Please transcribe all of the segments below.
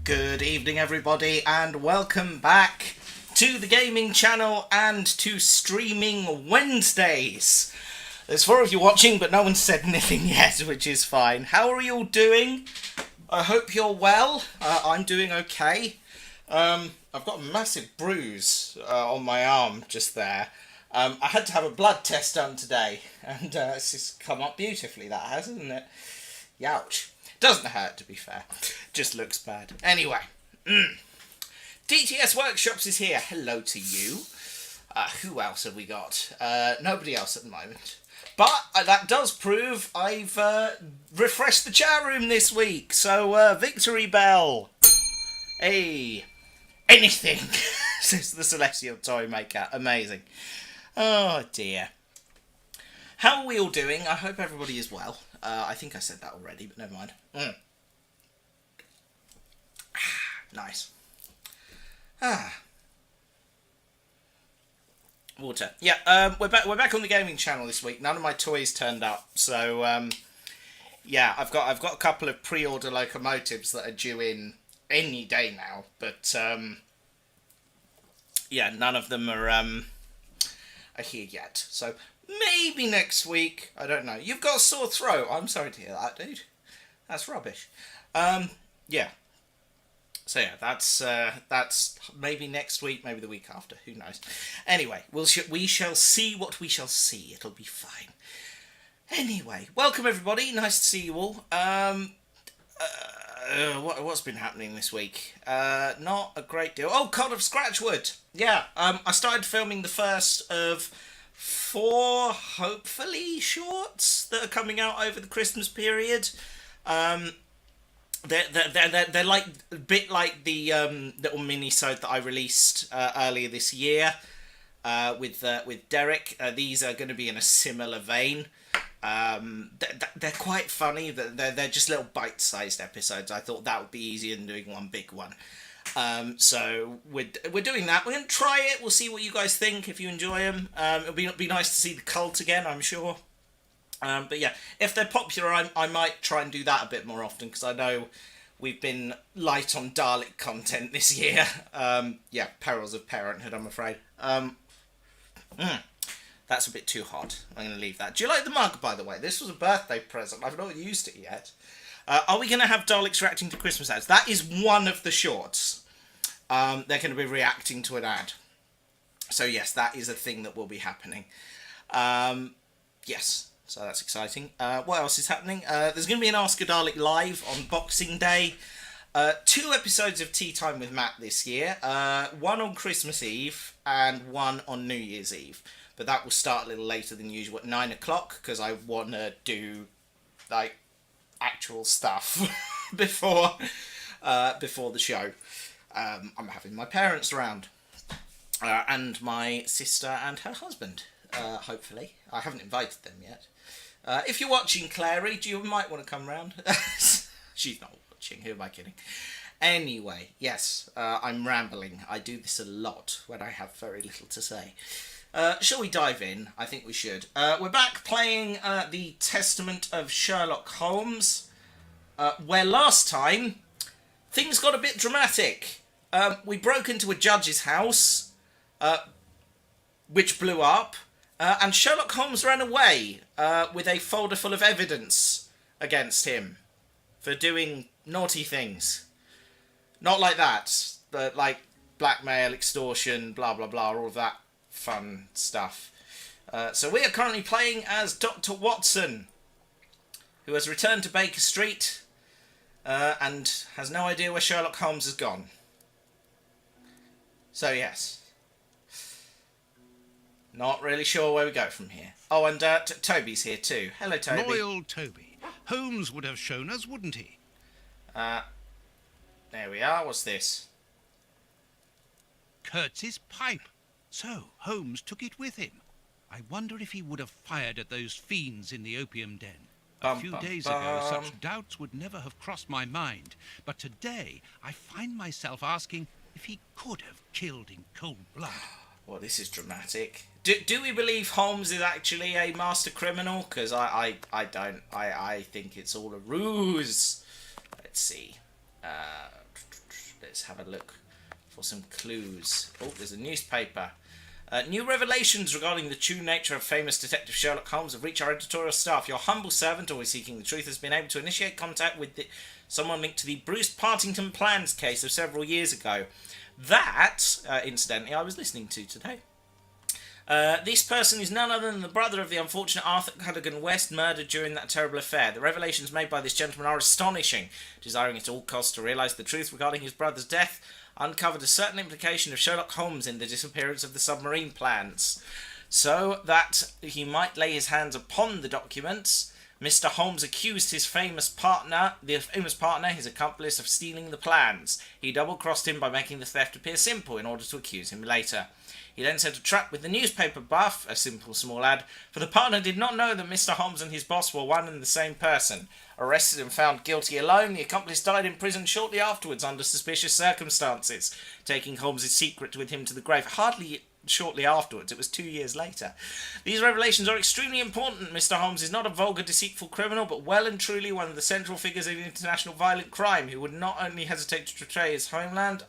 Good evening, everybody, and welcome back to the gaming channel and to Streaming Wednesdays. There's 4 of you watching, but no one's said anything yet, which is fine. How are you all doing? I hope you're well. I'm doing okay. I've got a massive bruise on my arm just there. I had to have a blood test done today, and it's just come up beautifully, that has, hasn't it? Youch. Doesn't hurt, to be fair. Just looks bad. Anyway. DTS Workshops is here. Hello to you. Who else have we got? Nobody else at the moment. But that does prove I've refreshed the chat room this week. So, victory bell. Hey. Anything, says the Celestial Toy Maker. Amazing. Oh, dear. How are we all doing? I hope everybody is well. I think I said that already, but never mind. Nice. Water. Yeah, we're back on the gaming channel this week. None of my toys turned up, so yeah, I've got a couple of pre-order locomotives that are due in any day now, but yeah, none of them are here yet. So maybe next week. I don't know. You've got a sore throat. I'm sorry to hear that, dude. That's rubbish. Yeah. So yeah, that's maybe next week, maybe the week after. Who knows? Anyway, we shall see what we shall see. It'll be fine. Anyway, welcome everybody. Nice to see you all. What's been happening this week? Not a great deal. Oh, God of Scratchwood. Yeah. I started filming the first of 4, hopefully, shorts that are coming out over the Christmas period. They're like a bit like the little mini-sode that I released earlier this year with Derek. These are going to be in a similar vein. They're quite funny. They're just little bite-sized episodes. I thought that would be easier than doing one big one. So we're doing that. We're going to try it. We'll see what you guys think, if you enjoy them. It'll be nice to see the cult again, I'm sure. But yeah, if they're popular, I might try and do that a bit more often, because I know we've been light on Dalek content this year. Yeah, perils of parenthood, I'm afraid. That's a bit too hot. I'm going to leave that. Do you like the mug, by the way? This was a birthday present. I've not used it yet. Are we going to have Daleks reacting to Christmas ads? That is one of the shorts. They're going to be reacting to an ad. So yes, that is a thing that will be happening. Yes. So that's exciting. What else is happening? There's going to be an Ask a Dalek live on Boxing Day. 2 episodes of Tea Time with Matt this year. 1 on Christmas Eve and 1 on New Year's Eve. But that will start a little later than usual at 9 o'clock, because I want to do like actual stuff before the show. I'm having my parents around and my sister and her husband. Hopefully, I haven't invited them yet. If you're watching, Clary, you might want to come round. She's not watching. Who am I kidding? Anyway, yes, I'm rambling. I do this a lot when I have very little to say. Shall we dive in? I think we should. We're back playing the Testament of Sherlock Holmes, where last time things got a bit dramatic. We broke into a judge's house, which blew up. And Sherlock Holmes ran away with a folder full of evidence against him for doing naughty things. Not like that, but like blackmail, extortion, blah, blah, blah, all of that fun stuff. So we are currently playing as Dr. Watson, who has returned to Baker Street and has no idea where Sherlock Holmes has gone. So yes. Not really sure where we go from here. Oh, and Toby's here too. Hello, Toby. Loyal Toby. Holmes would have shown us, wouldn't he? There we are. What's this? Kurtz's pipe. So, Holmes took it with him. I wonder if he would have fired at those fiends in the opium den. A few days ago, such doubts would never have crossed my mind. But today, I find myself asking if he could have killed in cold blood. Well, this is dramatic. Do we believe Holmes is actually a master criminal? Because I don't. I think it's all a ruse. Let's see. let's have a look for some clues. Oh, there's a newspaper. New revelations regarding the true nature of famous detective Sherlock Holmes have reached our editorial staff. Your humble servant, always seeking the truth, has been able to initiate contact with someone linked to the Bruce Partington Plans case of several years ago. That, incidentally, I was listening to today. This person is none other than the brother of the unfortunate Arthur Cadogan West, murdered during that terrible affair. The revelations made by this gentleman are astonishing. Desiring at all costs to realise the truth regarding his brother's death, uncovered a certain implication of Sherlock Holmes in the disappearance of the submarine plans. So that he might lay his hands upon the documents, Mr. Holmes accused his famous partner, his accomplice, of stealing the plans. He double-crossed him by making the theft appear simple in order to accuse him later. He then set a trap with the newspaper buff, a simple small ad, for the partner did not know that Mr. Holmes and his boss were one and the same person. Arrested and found guilty alone, the accomplice died in prison shortly afterwards under suspicious circumstances, taking Holmes' secret with him to the grave. Hardly shortly afterwards, it was 2 years later. These revelations are extremely important. Mr. Holmes is not a vulgar, deceitful criminal, but well and truly one of the central figures in international violent crime, who would not only hesitate to betray his homeland,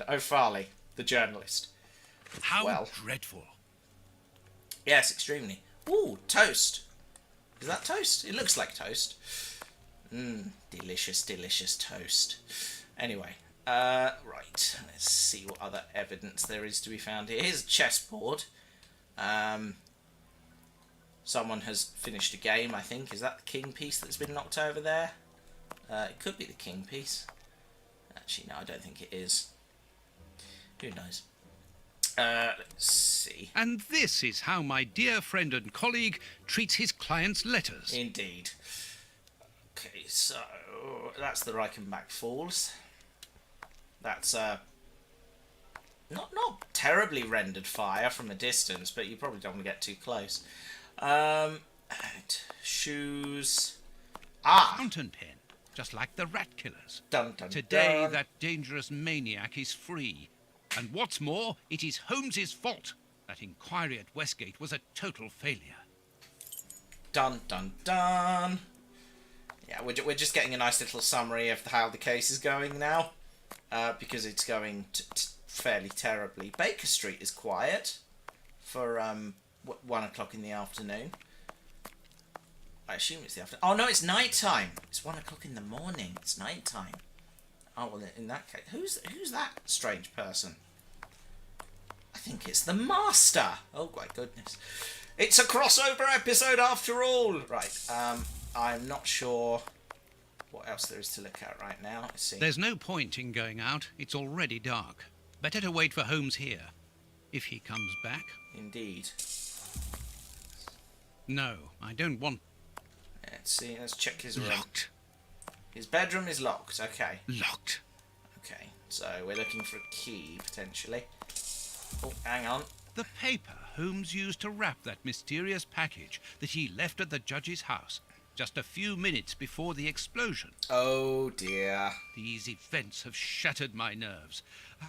O'Farley, the journalist. How dreadful. Yes, extremely. Ooh, toast. Is that toast? It looks like toast. Delicious, delicious toast. Anyway, right. Let's see what other evidence there is to be found here. Here's a chessboard. Someone has finished a game, I think. Is that the king piece that's been knocked over there? It could be the king piece. Actually, no, I don't think it is. Who knows? Let's see. And this is how my dear friend and colleague treats his clients' letters. Indeed. Okay, so that's the Reichenbach Falls. That's not terribly rendered fire from a distance, but you probably don't want to get too close. And shoes. Fountain pen. Just like the rat killers. Dun, dun, Today, dun. that dangerous maniac is free. And what's more, it is Holmes's fault. That inquiry at Westgate was a total failure. Dun, dun, dun. Yeah, we're just getting a nice little summary of how the case is going now. Because it's going fairly terribly. Baker Street is quiet for 1 o'clock in the afternoon. I assume it's the afternoon. Oh no, it's night time. It's 1 o'clock in the morning. It's night time. Oh well, in that case, who's that strange person? I think it's the Master. Oh my goodness, it's a crossover episode after all. Right. I'm not sure what else there is to look at right now. Let's see. There's no point in going out. It's already dark. Better to wait for Holmes here, if he comes back. Indeed. No, I don't want. Let's see. Let's check his room. Locked. His bedroom is locked. Okay. Locked. Okay. So we're looking for a key potentially. Oh, hang on. The paper Holmes used to wrap that mysterious package that he left at the judge's house just a few minutes before the explosion. Oh dear. These events have shattered my nerves.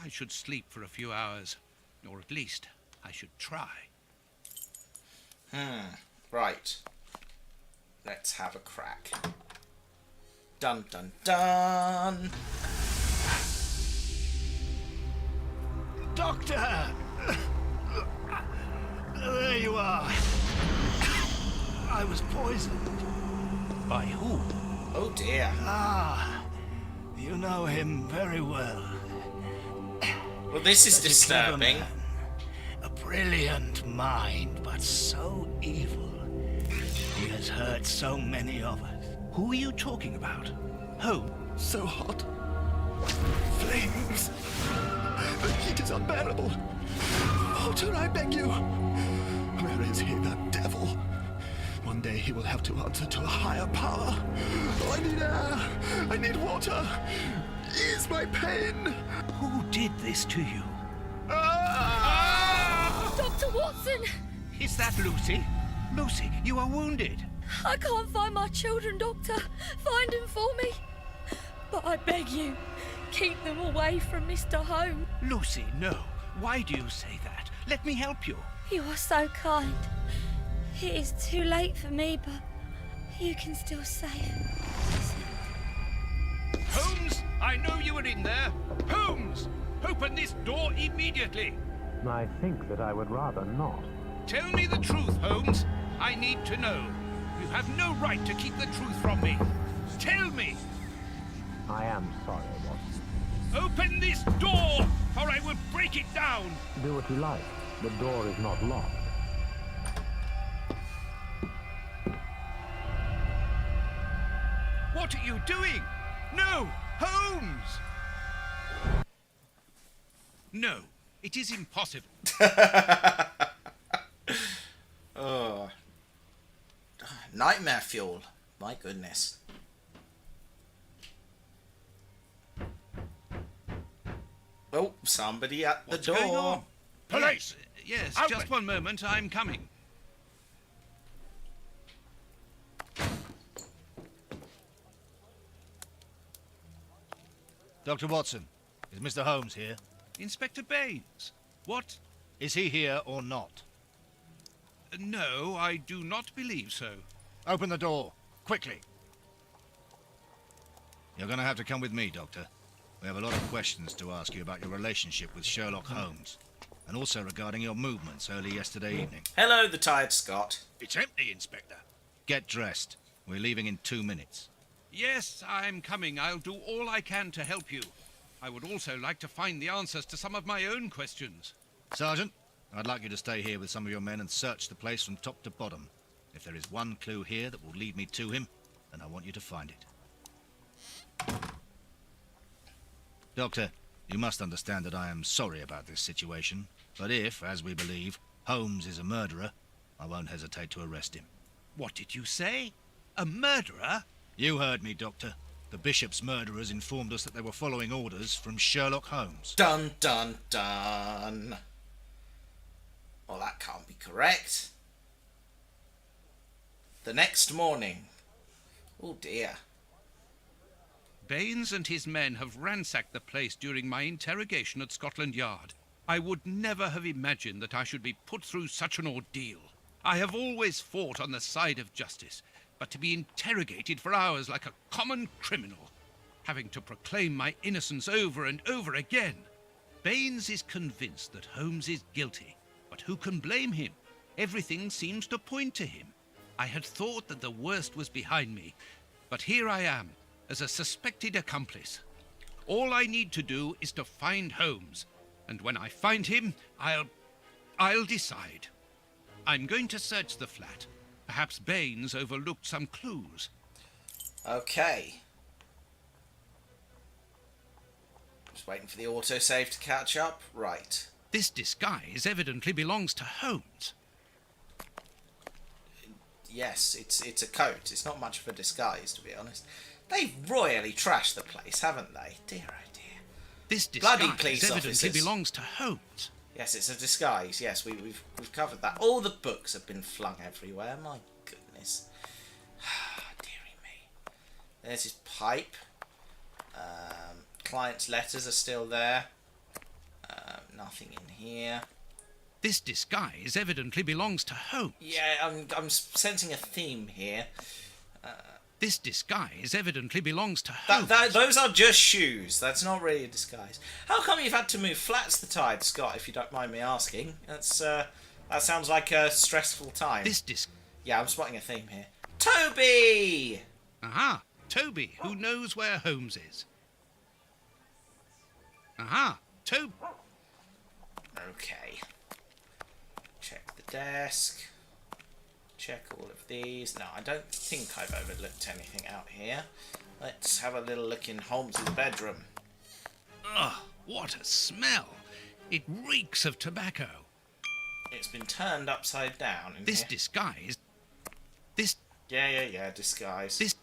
I should sleep for a few hours, or at least I should try. Right. Let's have a crack. Dun dun dun. Doctor! There you are. I was poisoned. By who? Oh dear. You know him very well. Well, this is Such a clever disturbing. man. A brilliant mind, but so evil. He has hurt so many of us. Who are you talking about? Holmes? So hot. Flames. The heat is unbearable. Walter, I beg you. Where is he, that devil? One day he will have to answer to a higher power. Oh, I need air. I need water. Ease my pain. Who did this to you? Dr. Watson! Is that Lucy? Lucy, you are wounded. I can't find my children, Doctor. Find them for me. But I beg you, keep them away from Mr. Holmes. Lucy, no. Why do you say that? Let me help you. You are so kind. It is too late for me, but you can still say it. Holmes, I know you are in there. Holmes, open this door immediately. I think that I would rather not. Tell me the truth, Holmes. I need to know. You have no right to keep the truth from me. Tell me. I am sorry, Watson. Open this door, or I will break it down. Do what you like. The door is not locked. What are you doing? No, Holmes! No, it is impossible. Oh. Nightmare fuel. My goodness. Oh, somebody at the What's door. going on? Police! Yes, Open. just one moment, I'm coming. Dr. Watson, is Mr. Holmes here? Inspector Baines, what? Is he here or not? No, I do not believe so. Open the door, quickly. You're going to have to come with me, Doctor. We have a lot of questions to ask you about your relationship with Sherlock Holmes, and also regarding your movements early yesterday evening. Hello, the tired Scot. It's empty, Inspector. Get dressed. We're leaving in 2 minutes. Yes, I'm coming. I'll do all I can to help you. I would also like to find the answers to some of my own questions. Sergeant, I'd like you to stay here with some of your men and search the place from top to bottom. If there is one clue here that will lead me to him, then I want you to find it. Doctor, you must understand that I am sorry about this situation, but if, as we believe, Holmes is a murderer, I won't hesitate to arrest him. What did you say? A murderer? You heard me, Doctor. The Bishop's murderers informed us that they were following orders from Sherlock Holmes. Dun dun dun. Well, that can't be correct. The next morning. Oh dear. Baines and his men have ransacked the place during my interrogation at Scotland Yard. I would never have imagined that I should be put through such an ordeal. I have always fought on the side of justice, but to be interrogated for hours like a common criminal, having to proclaim my innocence over and over again. Baines is convinced that Holmes is guilty, but who can blame him? Everything seems to point to him. I had thought that the worst was behind me, but here I am, as a suspected accomplice. All I need to do is to find Holmes, and when I find him, I'll decide. I'm going to search the flat. Perhaps Baines overlooked some clues. Okay. Just waiting for the autosave to catch up. Right. This disguise evidently belongs to Holmes. Yes, it's a coat. It's not much of a disguise, to be honest. They've royally trashed the place, haven't they? Dear oh dear. This Bloody disguise police evidently officers. belongs to Holmes. Yes, it's a disguise. Yes, we've covered that. All the books have been flung everywhere. My goodness. Dearie me. There's his pipe. Client's letters are still there. Nothing in here. This disguise evidently belongs to Holmes. Yeah, I'm sensing a theme here. This disguise evidently belongs to Holmes. Those are just shoes. That's not really a disguise. How come you've had to move flats the tide, Scott, if you don't mind me asking? That sounds like a stressful time. Yeah, I'm spotting a theme here. Toby! Aha! Toby, who knows where Holmes is. Aha! Toby. Okay. Check the desk. Check all of these. No, I don't think I've overlooked anything out here. Let's have a little look in Holmes's bedroom. Ugh, what a smell! It reeks of tobacco. It's been turned upside down in This here. disguise... Yeah, disguise. This...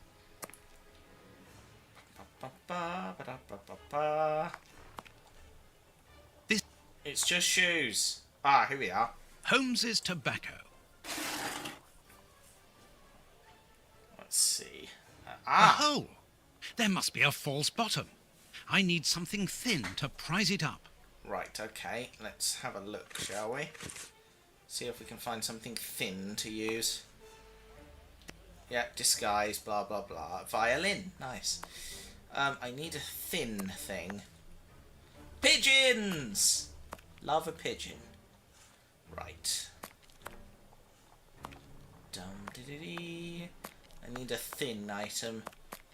This... It's just shoes. Ah, here we are. Holmes's tobacco. Let's see. A hole. There must be a false bottom. I need something thin to prise it up. Right, okay. Let's have a look, shall we? See if we can find something thin to use. Yeah, disguise, blah, blah, blah. Violin. Nice. I need a thin thing. Pigeons! Love a pigeon. Right. Dum-dee-dee-dee. I need a thin item.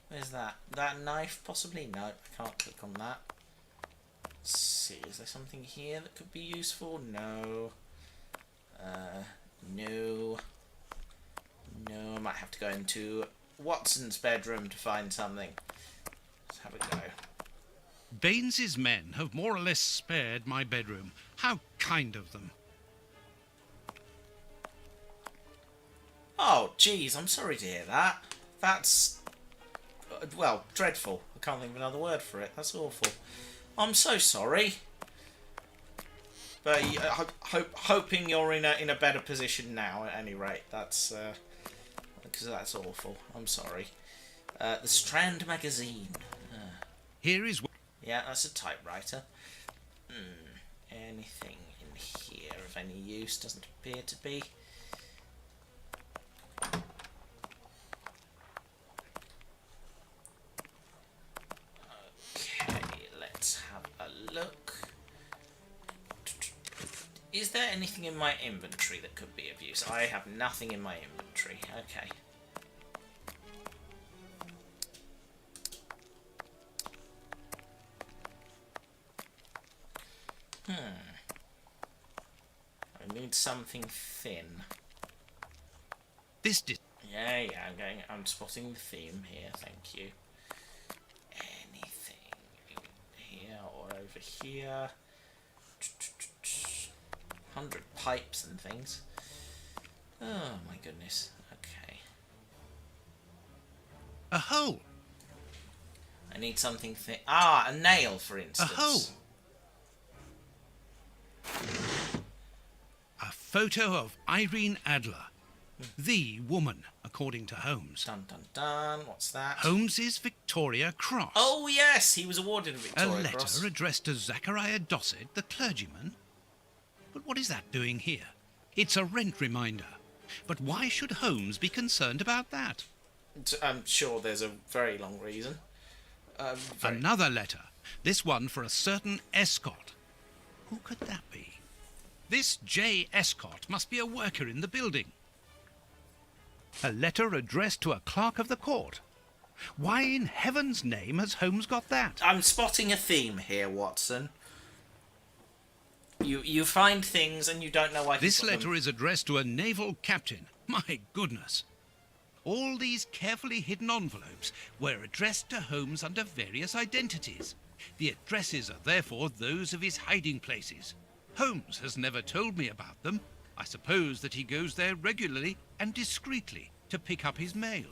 Where's that? That knife, possibly? No, I can't click on that. Let's see, is there something here that could be useful? No. No. No, I might have to go into Watson's bedroom to find something. Let's have a go. Baines's men have more or less spared my bedroom. How kind of them. Oh, geez, I'm sorry to hear that. That's, well, dreadful. I can't think of another word for it. That's awful. I'm so sorry. But hoping you're in a better position now, at any rate. That's, because that's awful. I'm sorry. The Strand magazine. Here is... Yeah, that's a typewriter. Anything in here of any use? Doesn't appear to be. Okay, let's have a look. Is there anything in my inventory that could be of use? I have nothing in my inventory. Okay. I need something thin. This did... Yeah, I'm spotting the theme here, thank you. Anything in here or over here. 100 pipes and things. Oh my goodness. Okay. A hole. I need something thin. Ah, a nail, for instance. A hole. A photo of Irene Adler. The woman, according to Holmes. Dun dun dun. What's that? Holmes's Victoria Cross. Oh yes, he was awarded a A Victoria letter Cross. addressed to Zachariah Dossett, the clergyman. But what is that doing here? It's a rent reminder. But why should Holmes be concerned about that? I'm sure there's a very long reason. Another letter. This one for a certain Escott. Who could that be? This J. Escott must be a worker in the building. A letter addressed to a clerk of the court. Why in heaven's name has Holmes got that? I'm spotting a theme here, Watson. You find things and you don't know why. This letter is addressed to a naval captain. My goodness. All these carefully hidden envelopes were addressed to Holmes under various identities. The addresses are therefore those of his hiding places. Holmes has never told me about them. I suppose that he goes there regularly and discreetly to pick up his mail.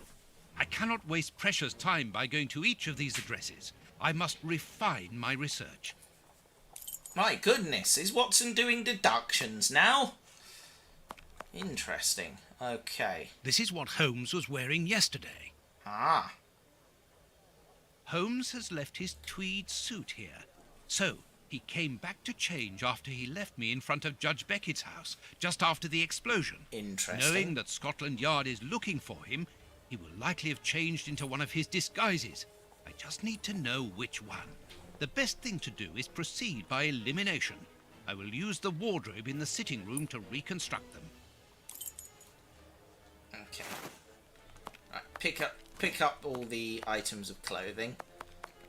I cannot waste precious time by going to each of these addresses. I must refine my research. My goodness, is Watson doing deductions now? Interesting. Okay. This is what Holmes was wearing yesterday. Ah. Holmes has left his tweed suit here. So, he came back to change after he left me in front of Judge Beckett's house, just after the explosion. Interesting. Knowing that Scotland Yard is looking for him, he will likely have changed into one of his disguises. I just need to know which one. The best thing to do is proceed by elimination. I will use the wardrobe in the sitting room to reconstruct them. Okay. Right, pick up all the items of clothing,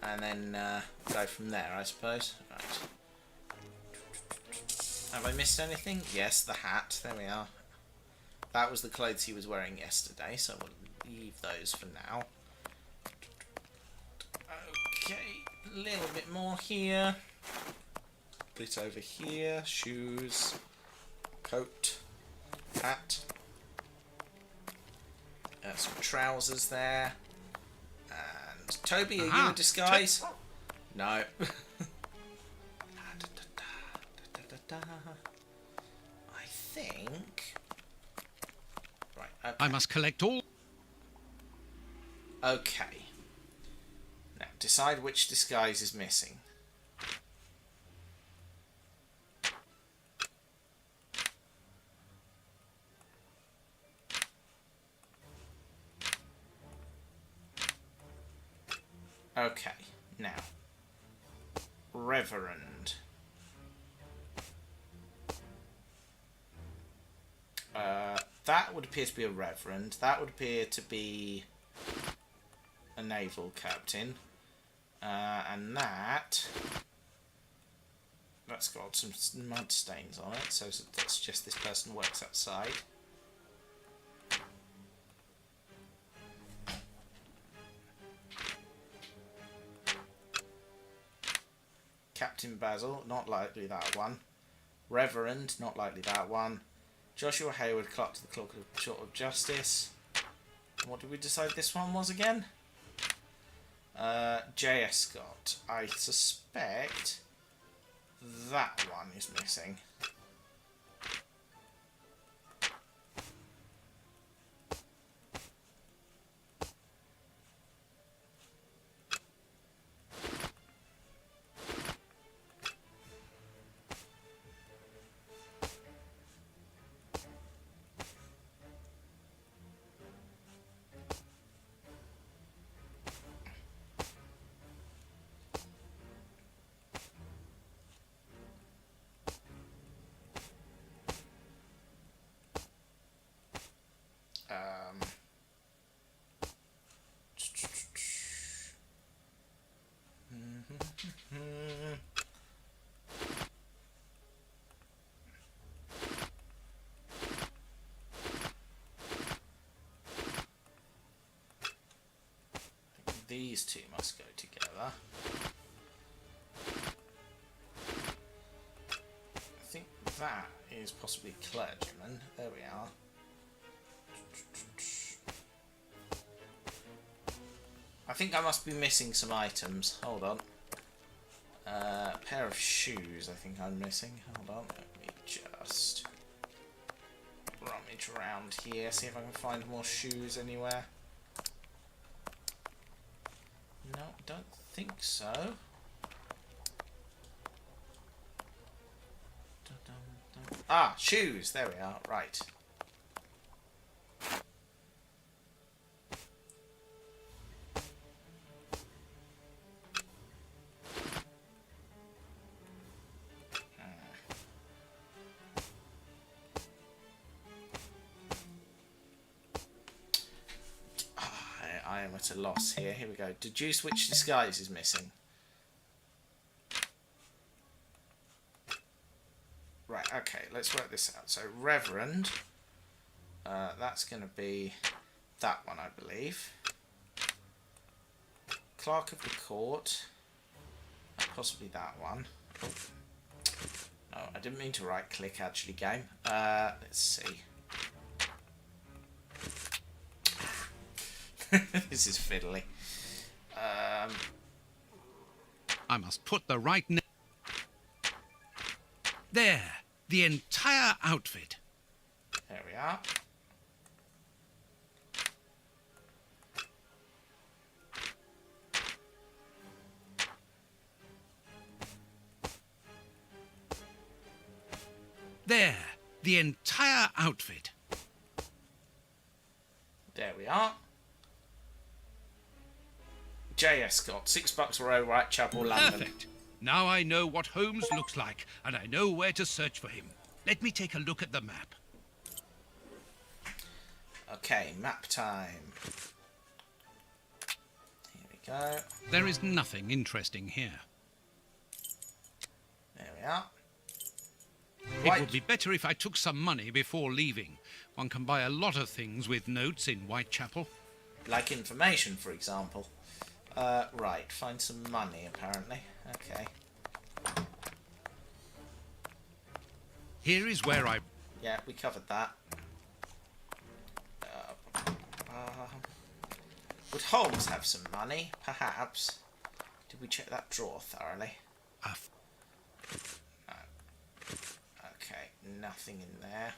and then go from there, I suppose. Right. Have I missed anything? Yes, the hat. There we are. That was the clothes he was wearing yesterday, so we'll leave those for now. Okay, a little bit more here. Bit over here. Shoes, coat, hat. Some trousers there. And Toby, are you a disguise? No. I think. Right. Okay. I must collect all... Okay. Now, decide which disguise is missing. Okay, now. Reverend. That would appear to be a reverend. That would appear to be a naval captain. And that's got some mud stains on it, so that suggests this person works outside. Captain Basil, not likely that one. Reverend, not likely that one. Joshua Hayward, clerk to the Court of Justice. What did we decide this one was again? J.S. Scott. I suspect that one is missing. These two must go together. I think that is possibly clergyman. There we are. I think I must be missing some items. Hold on. Pair of shoes I think I'm missing. Hold on. Let me just rummage around here, see if I can find more shoes anywhere. No, don't think so. Ah, shoes! There we are. Right. I am at a loss here. Here we go. Deduce which disguise is missing. Right, okay, let's work this out. So, Reverend, that's going to be that one, I believe. Clerk of the Court, possibly that one. Oh, I didn't mean to right-click, actually, game. Let's see. This is fiddly. I must put the right name. There, the entire outfit. There we are. There, the entire outfit. There we are. J.S. Scott, £6 Row, Whitechapel, London. Perfect. Now I know what Holmes looks like, and I know where to search for him. Let me take a look at the map. Okay, map time. Here we go. There is nothing interesting here. There we are. It would be better if I took some money before leaving. One can buy a lot of things with notes in Whitechapel. Like information, for example. Right, find some money, apparently. Okay. Here is where I... Yeah, we covered that. Would Holmes have some money? Perhaps. Did we check that drawer thoroughly? No. Okay, nothing in there.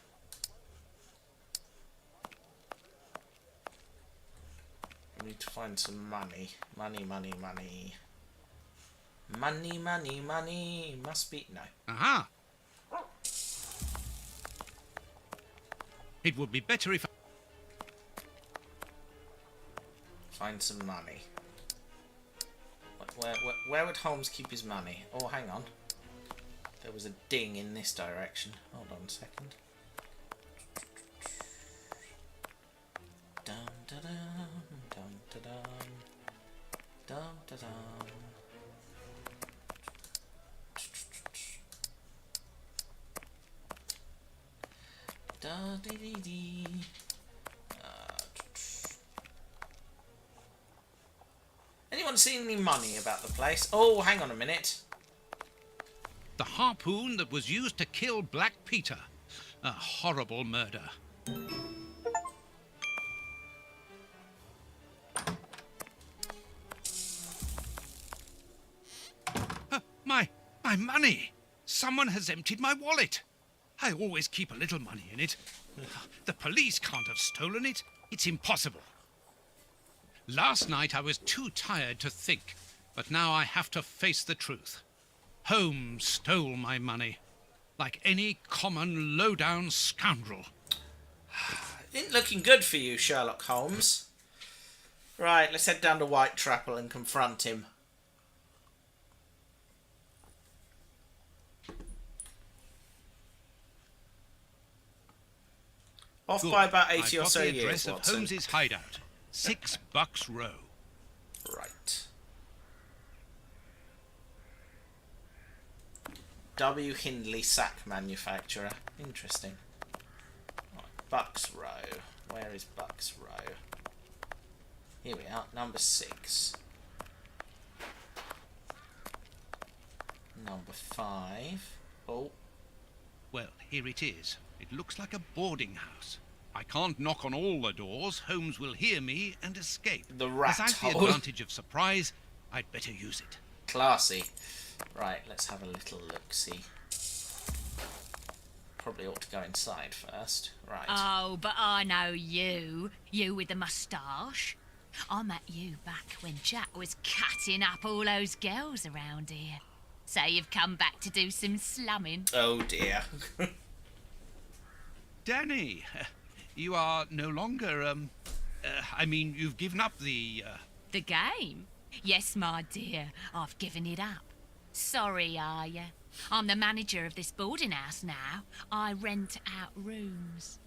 We need to find some money. Money, money, money. Money, money, money. Must be... No. Aha! It would be better if I... Find some money. Where would Holmes keep his money? Oh, hang on. There was a ding in this direction. Hold on a second. Dum da dum, dum da dum, dum da dum. Da dee dee dee. Anyone seen any money about the place? Oh, hang on a minute. The harpoon that was used to kill Black Peter. A horrible murder. My money! Someone has emptied my wallet. I always keep a little money in it. The police can't have stolen it. It's impossible. Last night I was too tired to think, but now I have to face the truth. Holmes stole my money, like any common low-down scoundrel. Ain't looking good for you, Sherlock Holmes. Right, let's head down to Whitechapel and confront him. Off Good. by about 80 I've or got so the years, address of Watson. Holmes's hideout. 6 Bucks Row. Right. W. Hindley Sack Manufacturer. Interesting. Right, Bucks Row. Where is Bucks Row? Here we are, number 6. Number 5. Oh, Well, here it is. It looks like a boarding house. I can't knock on all the doors. Holmes will hear me and escape. The rat As I've the hole. advantage of surprise, I'd better use it. classy. Right, let's have a little look-see. Probably ought to go inside first. Right. Oh, but I know you. You with the moustache. I met you back when Jack was cutting up all those girls around here. So you've come back to do some slumming. Oh dear. Danny, you are no longer, you've given up the, The game? Yes, my dear, I've given it up. Sorry, are you? I'm the manager of this boarding house now. I rent out rooms.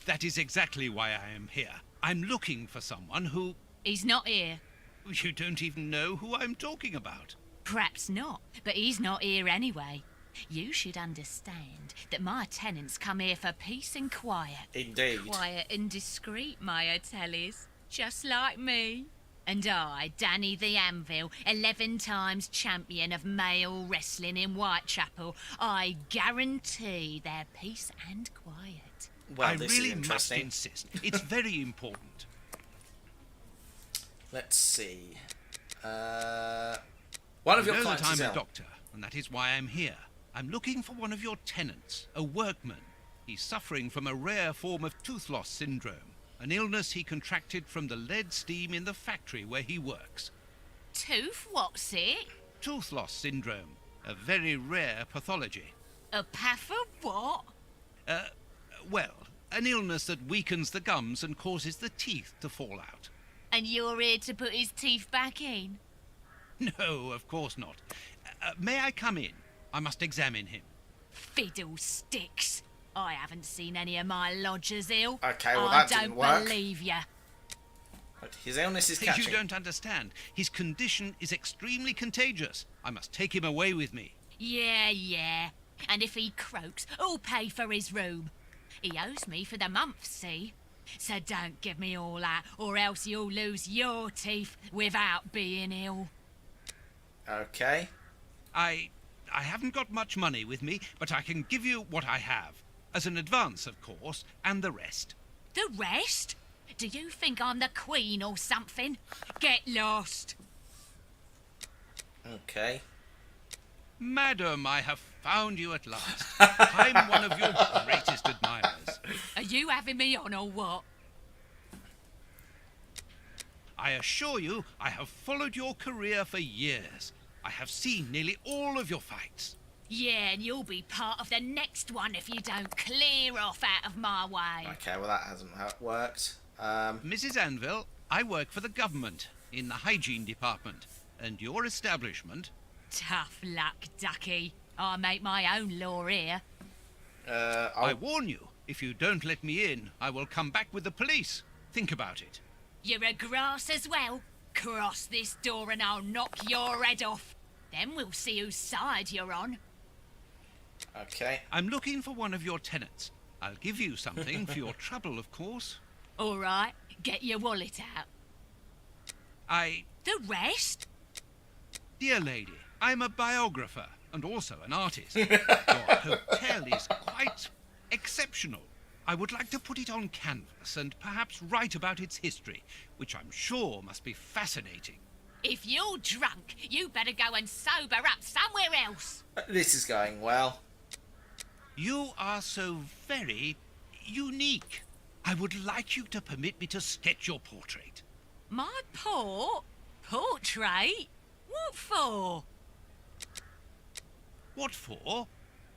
that is exactly why I am here. I'm looking for someone who... He's not here. You don't even know who I'm talking about. Perhaps not, but he's not here anyway. You should understand that my tenants come here for peace and quiet. Indeed. Quiet and discreet, my tell is. Just like me. And I, Danny the Anvil, 11 times champion of male wrestling in Whitechapel, I guarantee their peace and quiet. Well, I this is really must interesting. insist. It's very important. Let's see. One of You your know clients that is I'm a ill. doctor, and that is why I'm here. I'm looking for one of your tenants, a workman. He's suffering from a rare form of tooth loss syndrome, an illness he contracted from the lead steam in the factory where he works. Tooth, what's it? Tooth loss syndrome, a very rare pathology. A puff of what? Well, an illness that weakens the gums and causes the teeth to fall out. And you're here to put his teeth back in? No, of course not. May I come in? I must examine him. Fiddlesticks. I haven't seen any of my lodgers ill. Okay, well, I that didn't don't work. believe you. But his illness is You catching. don't understand. His condition is extremely contagious. I must take him away with me. Yeah. And if he croaks, who'll pay for his room? He owes me for the month, see? So don't give me all that, or else you'll lose your teeth without being ill. Okay. I haven't got much money with me, but I can give you what I have. As an advance, of course, and the rest. The rest? Do you think I'm the Queen or something? Get lost. Okay. Madam, I have found you at last. I'm one of your greatest admirers. Are you having me on or what? I assure you, I have followed your career for years. I have seen nearly all of your fights. Yeah, and you'll be part of the next one if you don't clear off out of my way. Okay, well that hasn't worked. Mrs. Anvil, I work for the government. in the hygiene department. And your establishment... Tough luck, ducky. I make my own law here. I warn you, if you don't let me in, I will come back with the police. Think about it. You're a grass as well. Cross this door and I'll knock your head off. Then we'll see whose side you're on. Okay. I'm looking for one of your tenants. I'll give you something for your trouble, of course. All right, get your wallet out. The rest? Dear lady, I'm a biographer and also an artist. Your hotel is quite exceptional. I would like to put it on canvas and perhaps write about its history, which I'm sure must be fascinating. If you're drunk, you better go and sober up somewhere else. This is going well. You are so very unique. I would like you to permit me to sketch your portrait. My portrait? What for? What for?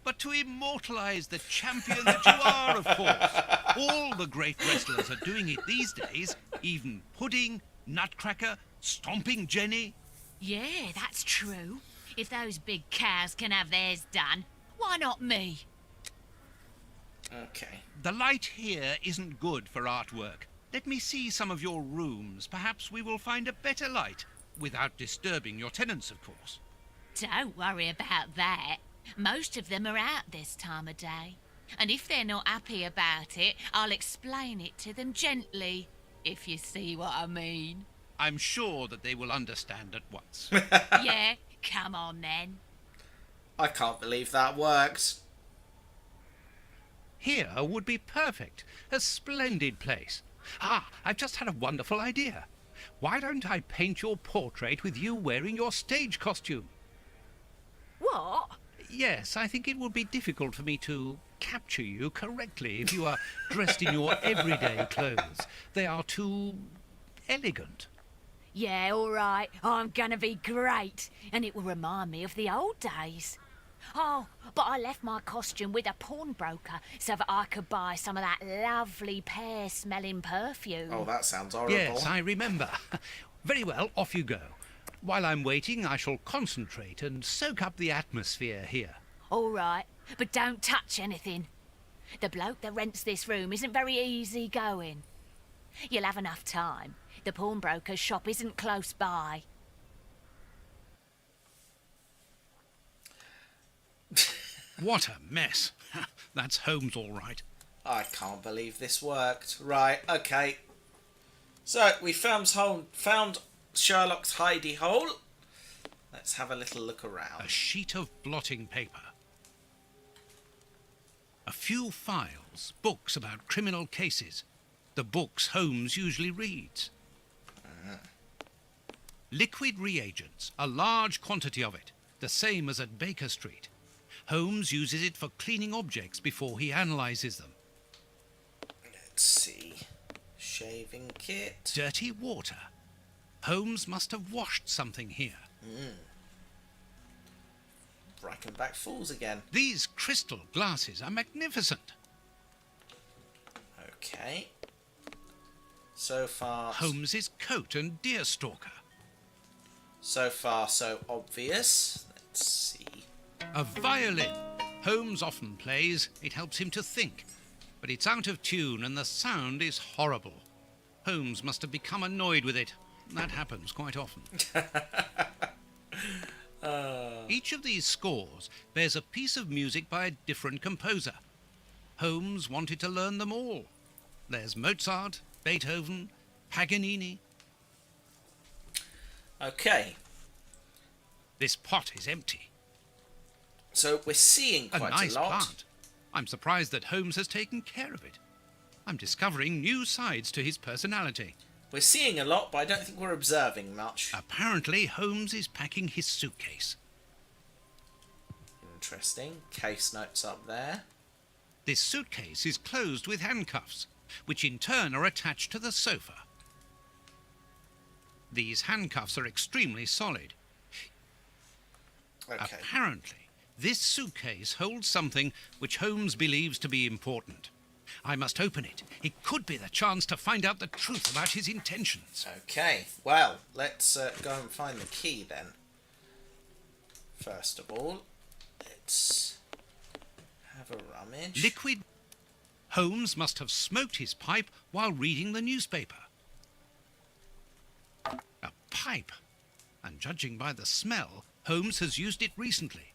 But to immortalise the champion that you are, of course. All the great wrestlers are doing it these days. Even Pudding, Nutcracker, Stomping Jenny. Yeah, that's true. If those big cows can have theirs done, why not me? Okay. The light here isn't good for artwork. Let me see some of your rooms. Perhaps we will find a better light, without disturbing your tenants, of course. Don't worry about that. Most of them are out this time of day. And if they're not happy about it, I'll explain it to them gently, if you see what I mean. I'm sure that they will understand at once. Yeah, come on then. I can't believe that worked. Here would be perfect. A splendid place. I've just had a wonderful idea. Why don't I paint your portrait with you wearing your stage costume? What? Yes, I think it would be difficult for me to capture you correctly if you are dressed in your everyday clothes. They are too elegant. Yeah, all right. I'm gonna be great. And it will remind me of the old days. Oh, but I left my costume with a pawnbroker so that I could buy some of that lovely pear-smelling perfume. Oh, that sounds horrible. Yes, I remember. Very well, off you go. While I'm waiting, I shall concentrate and soak up the atmosphere here. All right, but don't touch anything. The bloke that rents this room isn't very easy going. You'll have enough time. The pawnbroker's shop isn't close by. What a mess. That's Holmes all right. I can't believe this worked. Right, okay. So, we found Sherlock's hidey hole. Let's have a little look around. A sheet of blotting paper. A few files, books about criminal cases. The books Holmes usually reads. Liquid reagents, a large quantity of it, the same as at Baker Street. Holmes uses it for cleaning objects before he analyses them. Let's see. Shaving kit. Dirty water. Holmes must have washed something here. Reichenbach Falls again. These crystal glasses are magnificent. Okay. So far... Holmes's coat and deerstalker. So far, so obvious. Let's see. A violin. Holmes often plays. It helps him to think. But it's out of tune and the sound is horrible. Holmes must have become annoyed with it. That happens quite often. Each of these scores bears a piece of music by a different composer. Holmes wanted to learn them all. There's Mozart, Beethoven, Paganini. Okay. This pot is empty. So we're seeing quite A nice lot. plant. I'm surprised that Holmes has taken care of it. I'm discovering new sides to his personality. We're seeing a lot, but I don't think we're observing much. Apparently, Holmes is packing his suitcase. Interesting. Case notes up there. This suitcase is closed with handcuffs, which in turn are attached to the sofa. These handcuffs are extremely solid. Okay. Apparently, this suitcase holds something which Holmes believes to be important. I must open it. It could be the chance to find out the truth about his intentions. Okay, well, let's go and find the key then. First of all, let's have a rummage. Liquid. Holmes must have smoked his pipe while reading the newspaper. A pipe. And judging by the smell, Holmes has used it recently.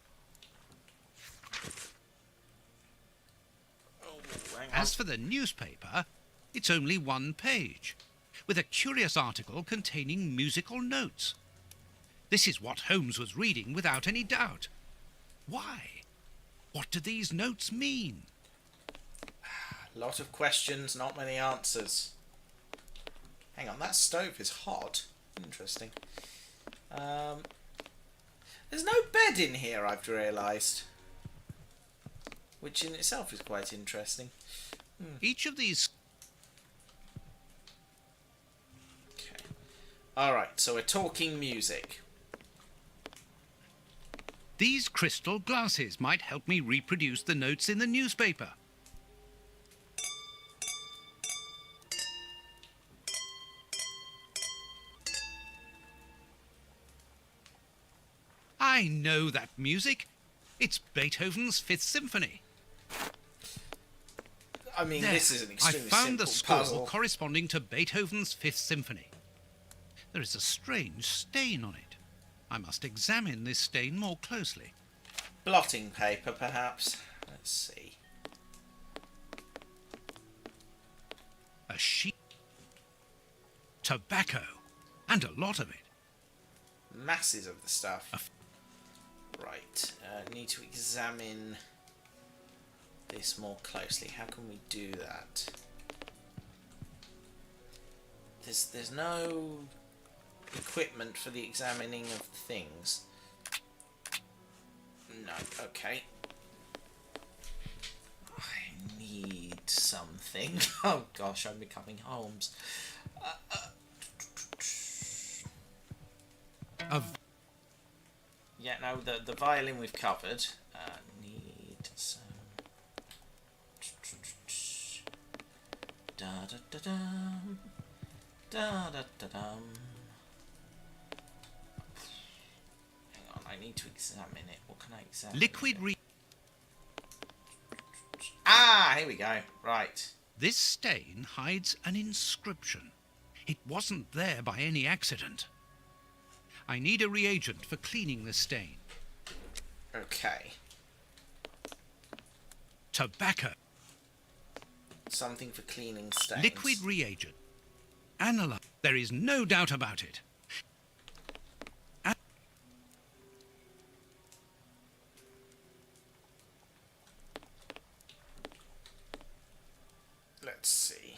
As for the newspaper, it's only one page, with a curious article containing musical notes. This is what Holmes was reading without any doubt. Why? What do these notes mean? A lot of questions, not many answers. Hang on, that stove is hot. Interesting. There's no bed in here, I've realised. Which in itself is quite interesting. Each of these... Okay. Alright, so we're talking music. These crystal glasses might help me reproduce the notes in the newspaper. I know that music. It's Beethoven's Fifth Symphony. I mean, There, this is an extremely I found simple the score puzzle. corresponding to Beethoven's Fifth Symphony. There is a strange stain on it. I must examine this stain more closely. Blotting paper, perhaps. Let's see. A sheet. Tobacco. And a lot of it. Masses of the stuff. Right. Need to examine this more closely. How can we do that? There's no equipment for the examining of things. No. Okay. I need something. Oh gosh, I'm becoming Holmes. Yeah, no, the violin we've covered. Need some. Da da da dum. Da da da dum. Hang on, I need to examine it. What can I examine? Ah, here we go. Right. This stain hides an inscription. It wasn't there by any accident. I need a reagent for cleaning the stain. Okay. Tobacco. Something for cleaning stains. Liquid reagent. Analyze. There is no doubt about it. Let's see.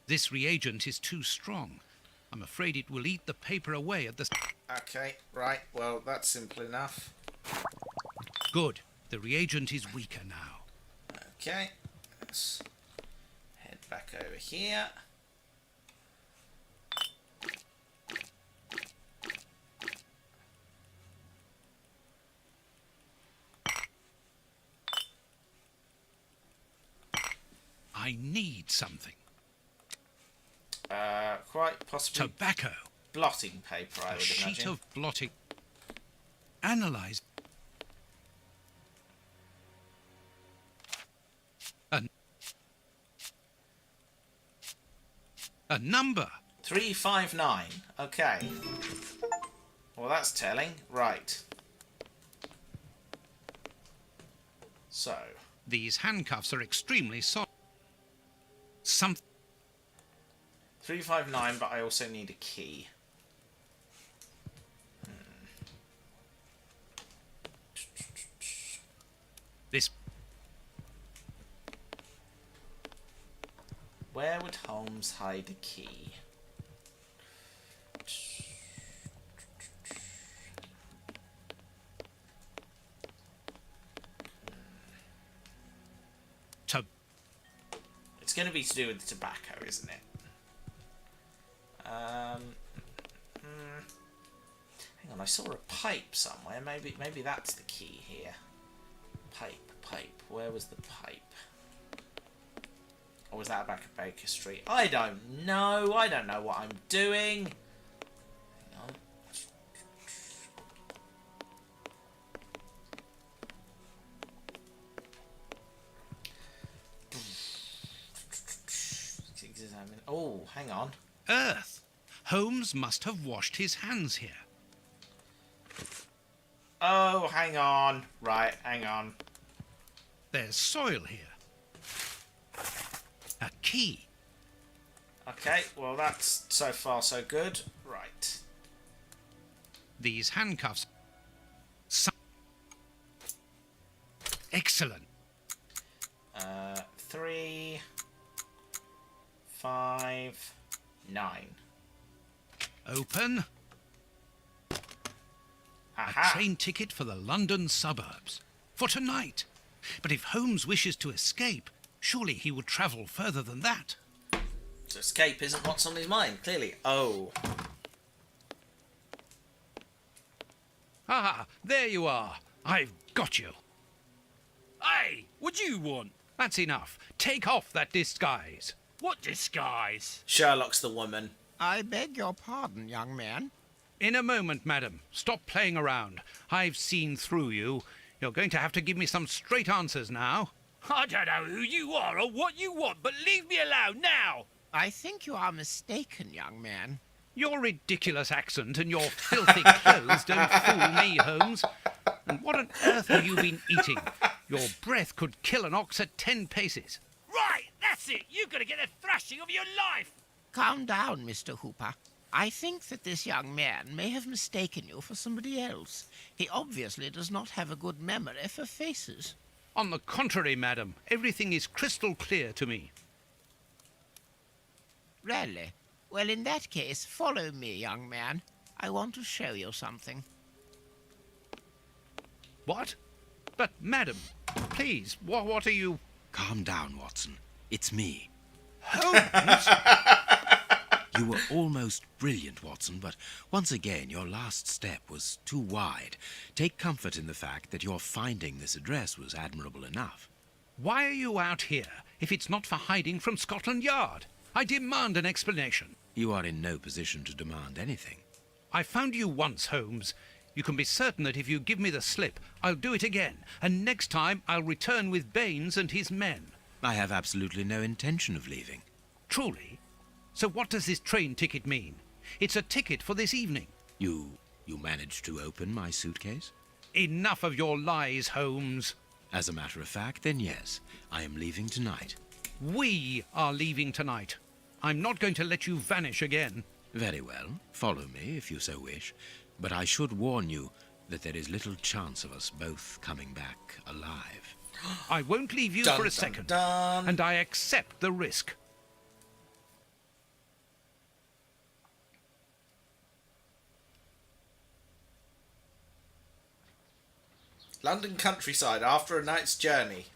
This reagent is too strong. I'm afraid it will eat the paper away at the... Okay, right. Well, that's simple enough. Good. The reagent is weaker now. Okay. Let's head back over here. I need something. Quite possibly Tobacco. blotting paper, I A would sheet imagine. of blotting. Analyze. A number. 359. Okay. Well, that's telling. Right. So. These handcuffs are extremely solid. 359, but I also need a key. This. Where would Holmes hide a key? It's going to be to do with the tobacco, isn't it? Hang on, I saw a pipe somewhere. Maybe that's the key here. Pipe. Where was the pipe? Or was that back at Baker Street? I don't know. I don't know what I'm doing. Hang on. Oh, hang on. Earth! Holmes must have washed his hands here. Oh, hang on. Right, hang on. There's soil here. A key. Okay, well that's so far so good. Right. These handcuffs. Excellent. 3, 5, 9. Open. Aha. A train ticket for the London suburbs. For tonight. But if Holmes wishes to escape, surely he would travel further than that. So escape isn't what's on his mind, clearly. Oh. Ah, there you are. I've got you. Hey, what do you want? That's enough. Take off that disguise. What disguise? Sherlock's the woman. I beg your pardon, young man. In a moment, madam. Stop playing around. I've seen through you. You're going to have to give me some straight answers now. I don't know who you are or what you want, but leave me alone now. I think you are mistaken, young man. Your ridiculous accent and your filthy clothes don't fool me, Holmes. And what on earth have you been eating? Your breath could kill an ox at 10 paces. Right, that's it. You're going to get a thrashing of your life. Calm down, Mr. Hooper. I think that this young man may have mistaken you for somebody else. He obviously does not have a good memory for faces. On the contrary, madam, everything is crystal clear to me. Really? Well, in that case, follow me, young man. I want to show you something. What? But, madam, please, what are you... Calm down, Watson. It's me. Holmes? You were almost brilliant, Watson, but once again your last step was too wide. Take comfort in the fact that your finding this address was admirable enough. Why are you out here if it's not for hiding from Scotland Yard? I demand an explanation. You are in no position to demand anything. I found you once, Holmes. You can be certain that if you give me the slip, I'll do it again, and next time I'll return with Baines and his men. I have absolutely no intention of leaving. Truly? So what does this train ticket mean? It's a ticket for this evening. You managed to open my suitcase? Enough of your lies, Holmes. As a matter of fact, then yes, I am leaving tonight. We are leaving tonight. I'm not going to let you vanish again. Very well, follow me if you so wish, but I should warn you that there is little chance of us both coming back alive. I won't leave you for a second, and I accept the risk. London countryside after a night's journey.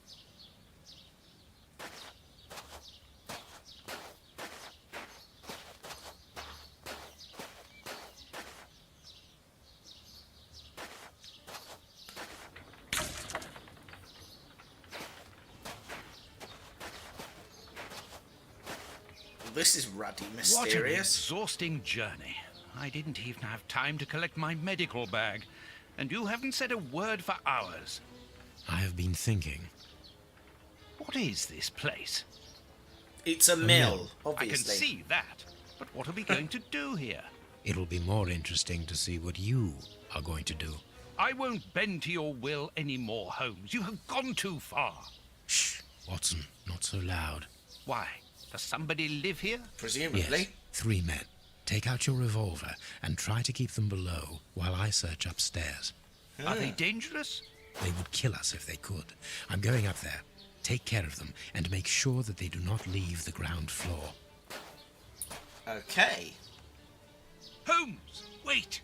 This is ruddy mysterious. What an exhausting journey. I didn't even have time to collect my medical bag, and you haven't said a word for hours. I have been thinking. What is this place? It's a mill, obviously. I can see that. But what are we going to do here? It'll be more interesting to see what you are going to do. I won't bend to your will anymore, Holmes. You have gone too far. Shh, Watson, not so loud. Why? Does somebody live here? Presumably. Yes, 3 men. Take out your revolver and try to keep them below while I search upstairs. Are they dangerous? They would kill us if they could. I'm going up there. Take care of them and make sure that they do not leave the ground floor. Okay. Holmes, wait!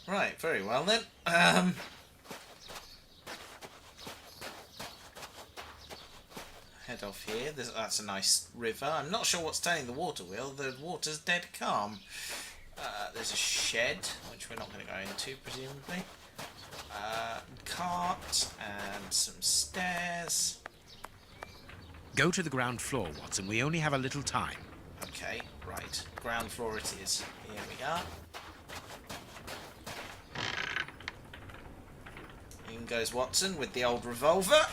Right, very well then. Head off here. That's a nice river. I'm not sure what's turning the water wheel. The water's dead calm. There's a shed, which we're not going to go into, presumably. cart and some stairs. Go to the ground floor, Watson. We only have a little time. Okay, right. Ground floor it is. Here we are. In goes Watson with the old revolver.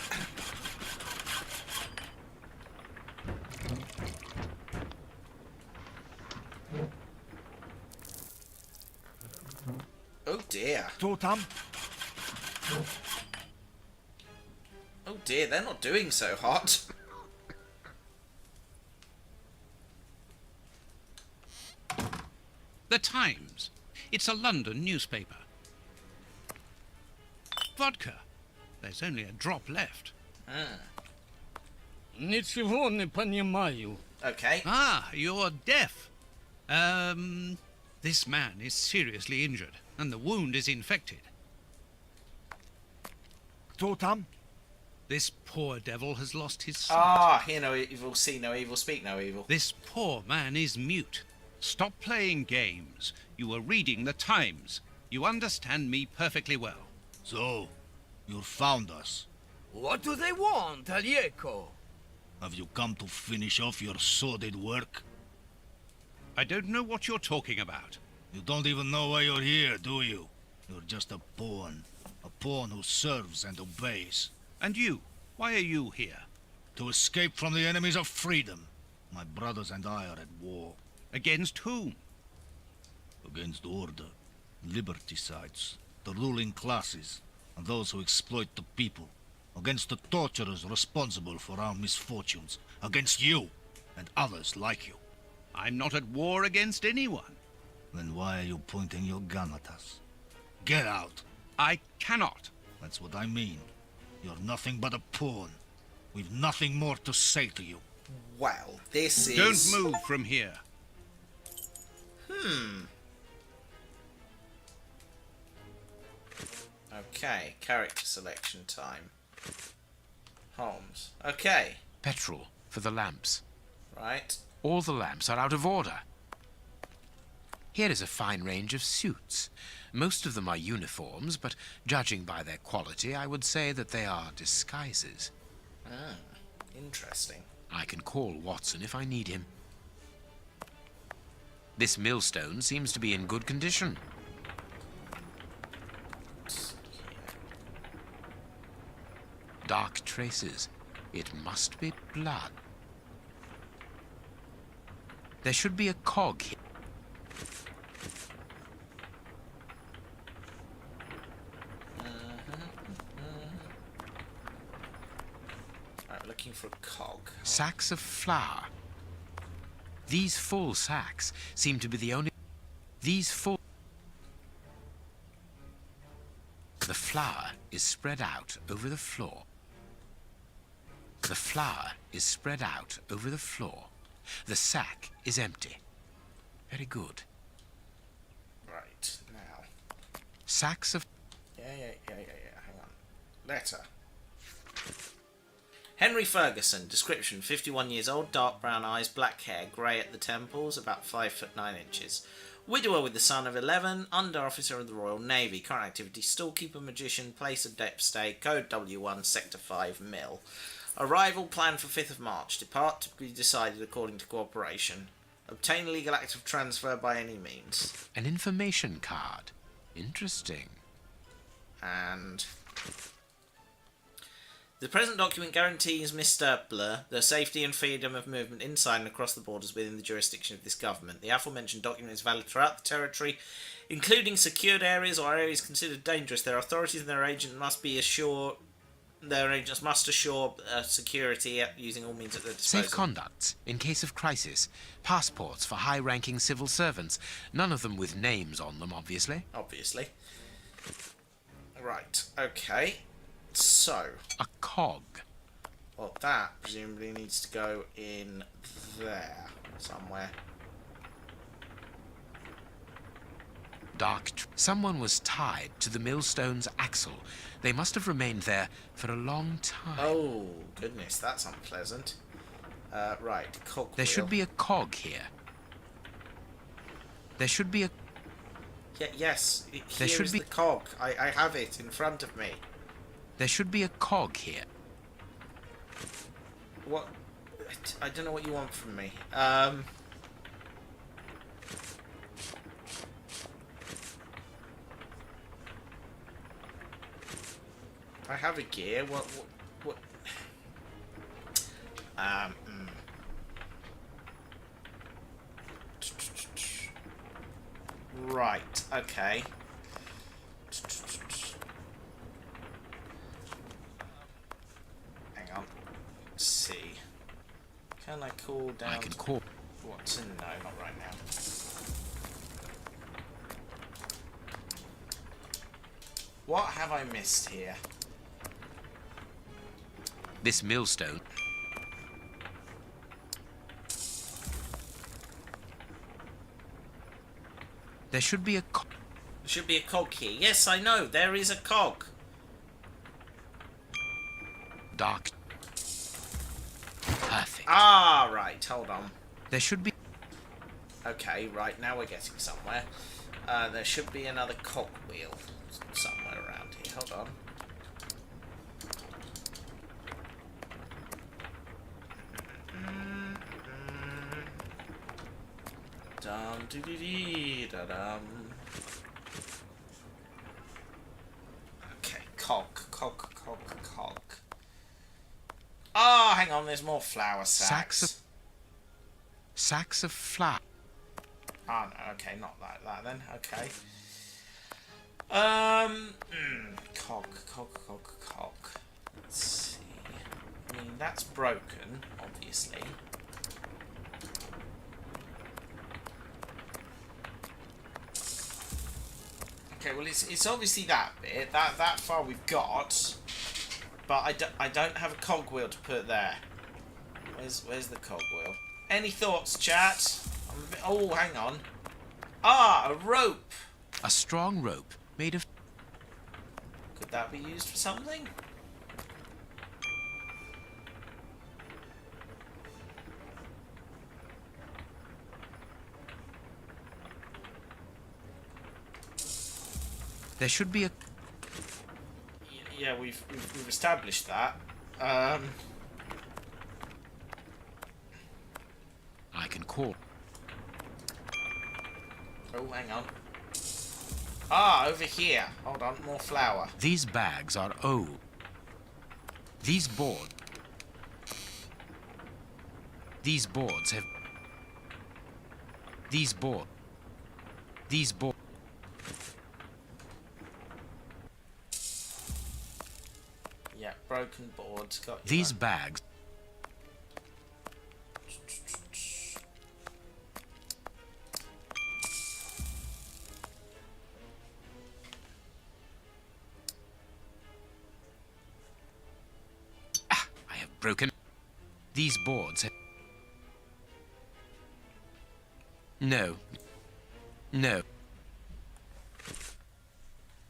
Oh dear. Totem. Oh dear, they're not doing so hot. The Times. It's a London newspaper. Vodka. There's only a drop left. Ничего не понимаю. Okay. Ah, you're deaf. This man is seriously injured, and the wound is infected. Totem. This poor devil has lost his sight. Ah, hear no evil, see no evil, speak no evil. This poor man is mute. Stop playing games. You were reading the Times. You understand me perfectly well. So, you found us. What do they want, Alieco? Have you come to finish off your sordid work? I don't know what you're talking about. You don't even know why you're here, do you? You're just a pawn. A pawn who serves and obeys. And you? Why are you here? To escape from the enemies of freedom. My brothers and I are at war. Against whom? Against order, liberticides, the ruling classes, and those who exploit the people. Against the torturers responsible for our misfortunes. Against you and others like you. I'm not at war against anyone. Then why are you pointing your gun at us? Get out! I cannot. That's what I mean. You're nothing but a pawn. We've nothing more to say to you. Well, this is... Don't move from here. Okay, character selection time. Holmes. Okay, Petrol for the lamps. right. All the lamps are out of order. Here is a fine range of suits. Most of them are uniforms, but judging by their quality, I would say that they are disguises. Interesting. I can call Watson if I need him. This millstone seems to be in good condition. Dark traces. It must be blood. There should be a cog here. Right, looking for a cog. Sacks of flour. These full sacks seem to be the only... These full... The flour is spread out over the floor. The flour is spread out over the floor. The sack is empty. Very good. Right, now. Sacks of... Yeah. Hang on. Letter. Henry Ferguson. Description: 51 years old, dark brown eyes, black hair, grey at the temples, about 5'9". Widower with a son of 11, under officer of the Royal Navy. Current activity: storekeeper, magician, place of depth stay, code W1, sector 5, Mill. Arrival planned for 5th of March. Depart to be decided according to cooperation. Obtain legal act of transfer by any means. An information card. Interesting. And the present document guarantees Mr. Blur the safety and freedom of movement inside and across the borders within the jurisdiction of this government. The aforementioned document is valid throughout the territory, including secured areas or areas considered dangerous. Their authorities and their agents must assure security using all means at their disposal. Safe conducts in case of crisis. Passports for high-ranking civil servants. None of them with names on them, obviously. Obviously. Right, okay. So. A cog. Well, that presumably needs to go in there somewhere. Someone was tied to the millstone's axle. They must have remained there for a long time. Oh, goodness, that's unpleasant. Right, cogwheel. There should be a cog here. There should be a... Yes, There should is be... the cog. I have it in front of me. There should be a cog here. What? I don't know what you want from me. I have a gear. What? Right. Okay. Hang on. Let's see. Can I call down? I can call. What's in? No, not right now. What have I missed here? This millstone. There should be a cog. There should be a cog here. Yes, I know. There is a cog. Dark. Perfect. Ah, right. Hold on. There should be... Okay, right. Now we're getting somewhere. There should be another cog wheel somewhere around here. Hold on. Dum doo dee dee da dum. Okay, cog. Oh, hang on, there's more flour sacks. Sacks of flour. Oh no, okay, not like that then. Okay. Cog. Let's see. I mean, that's broken, obviously. Okay, well, it's obviously that bit. That far we've got, but I don't have a cogwheel to put there. Where's the cogwheel? Any thoughts, chat? Oh, hang on. Ah, a rope. A strong rope made of... Could that be used for something? There should be a... Yeah, we've established that. I can call. Oh, hang on. Ah, over here. Hold on, more flour. These bags are old. These boards have... These boards... Yeah, broken boards. Got you. These bags... I have broken... These boards have... No.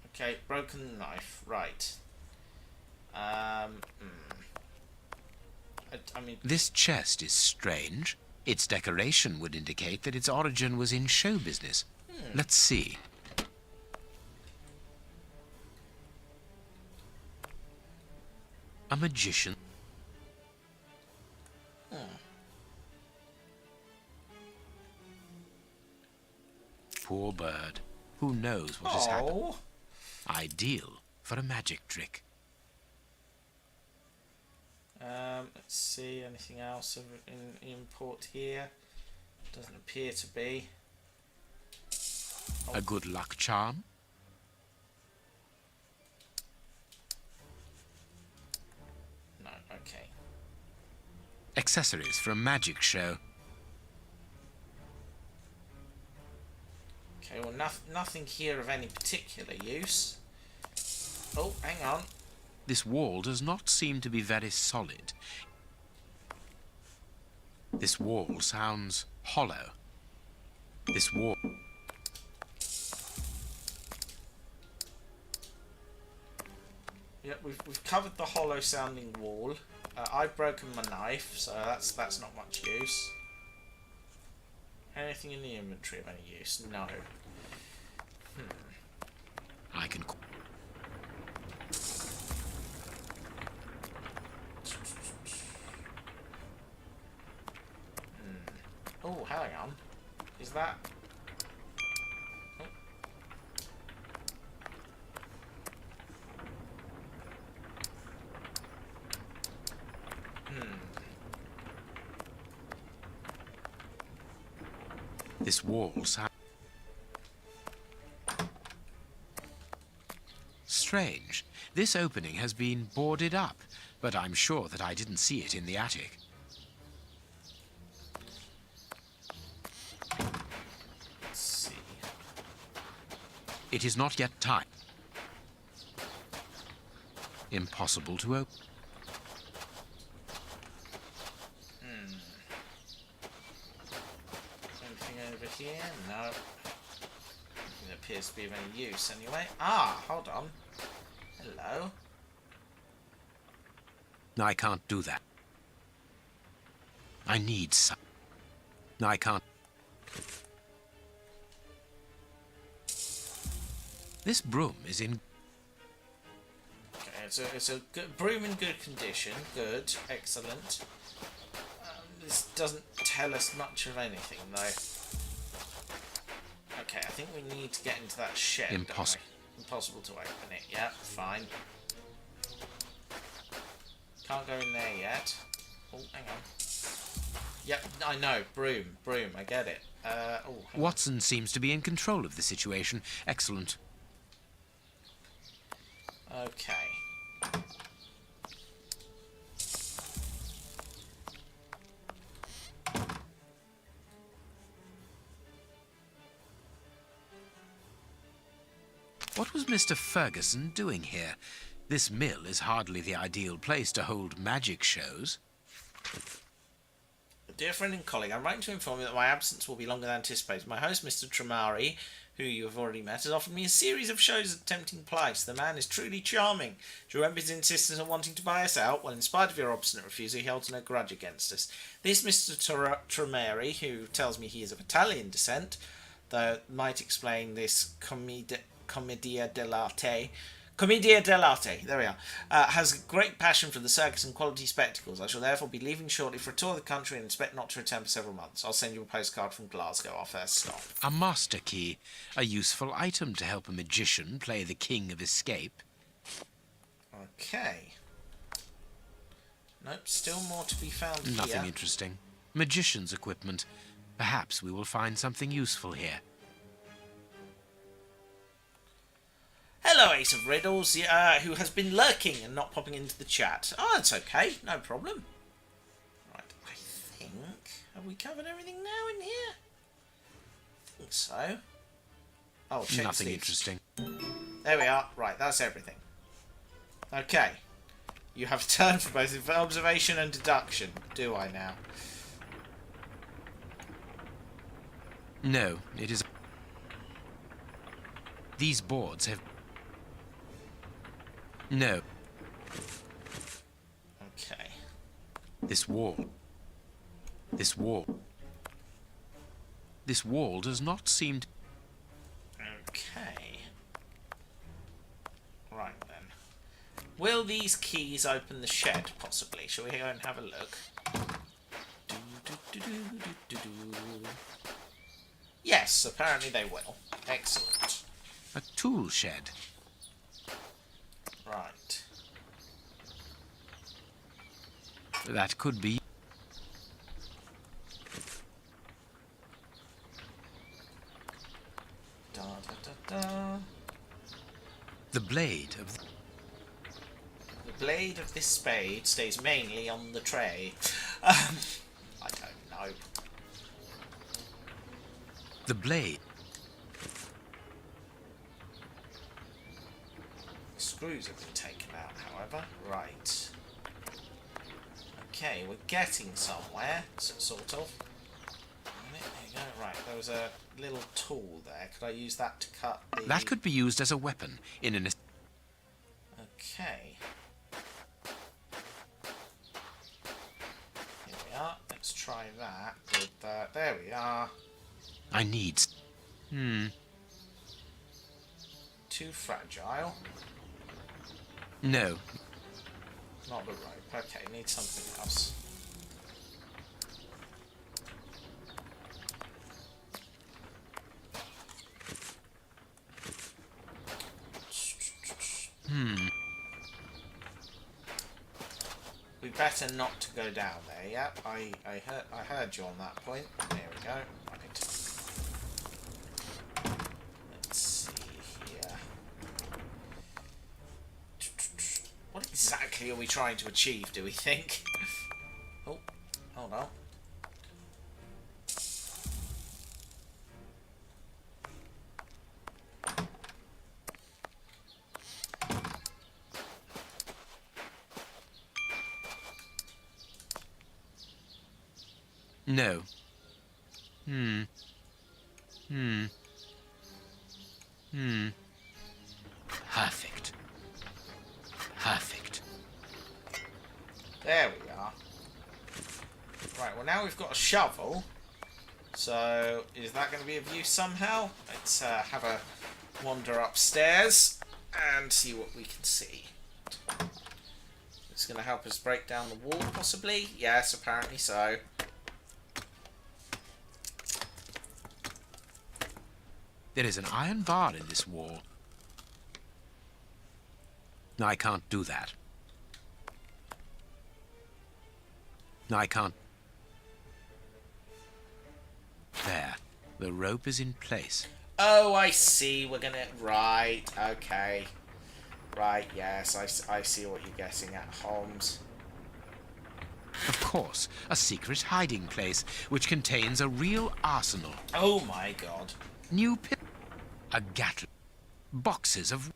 Okay, broken knife. Right. I mean... This chest is strange. Its decoration would indicate that its origin was in show business. Let's see. A magician. Poor bird. Who knows what has happened? Ideal for a magic trick. Let's see, anything else in import here? Doesn't appear to be. A good luck charm. No, okay. Accessories for a magic show. Okay, well, nothing here of any particular use. Oh, hang on. This wall does not seem to be very solid. This wall sounds hollow. This wall... Yep, we've covered the hollow sounding wall. I've broken my knife, so that's not much use. Anything in the inventory of any use? No. I can... Oh, hang on. Is that... Oh. This wall's... Strange. This opening has been boarded up, but I'm sure that I didn't see it in the attic. Let's see. It is not yet time. Impossible to open. Anything over here? No. It appears to be of any use anyway. Ah, hold on. Hello. No, I can't do that. I need some. No, I can't. This broom is in... Okay, it's a good broom in good condition. Good, excellent. This doesn't tell us much of anything, though. Okay, I think we need to get into that shed. Impossible. Impossible to open it. Yeah, fine. Can't go in there yet. Oh, hang on. Yep, I know. Broom. I get it. Watson seems to be in control of the situation. Excellent. Okay. What was Mr. Ferguson doing here? This mill is hardly the ideal place to hold magic shows. Dear friend and colleague, I'm writing to inform you that my absence will be longer than anticipated. My host, Mr. Tremari, who you have already met, has offered me a series of shows at a tempting price. The man is truly charming. Do you remember his insistence on wanting to buy us out? Well, in spite of your obstinate refusal, he holds no grudge against us. This Mr. Tremari, who tells me he is of Italian descent, though might explain this Commedia dell'arte. Commedia dell'arte, there we are. Has a great passion for the circus and quality spectacles. I shall therefore be leaving shortly for a tour of the country and expect not to return for several months. I'll send you a postcard from Glasgow, our first stop. A master key. A useful item to help a magician play the king of escape. Okay. Nope, still more to be found here. Nothing interesting. Magician's equipment. Perhaps we will find something useful here. Hello, Ace of Riddles, who has been lurking and not popping into the chat. Oh, it's okay, no problem. Right, I think... Have we covered everything now in here? I think so. Oh, check Nothing these. interesting. There we are. Right, that's everything. Okay. You have a turn for both observation and deduction. Do I now? No, it is... These boards have... No. Okay. This wall does not seem to... Okay. Right then. Will these keys open the shed, possibly? Shall we go and have a look? Yes, apparently they will. Excellent. A tool shed. Right. That could be... Da, da, da, da. The blade of... The blade of this spade stays mainly on the tray. I don't know. The blade... Screws have been taken out, however. Right. Okay, we're getting somewhere, sort of. There you go. Right, there was a little tool there. Could I use that to cut the... That could be used as a weapon in an... Okay. Here we are. Let's try that with there we are. I need... Too fragile. No. Not the rope. Okay, need something else. We better not to go down there. Yep, I heard you on that point. There we go. Right. Let's see here. What exactly are we trying to achieve, do we think? Oh, hold on. No. Perfect. Perfect. There we are. Right, well now we've got a shovel. So, is that going to be of use somehow? Let's have a wander upstairs and see what we can see. It's going to help us break down the wall, possibly? Yes, apparently so. There is an iron bar in this wall. No, I can't do that. No, I can't. There. The rope is in place. Oh, I see. We're going to... Right, okay. Right, yes, I see what you're guessing at, Holmes. Of course, a secret hiding place, which contains a real arsenal. Oh my god. New pip... A Gatling... Boxes of...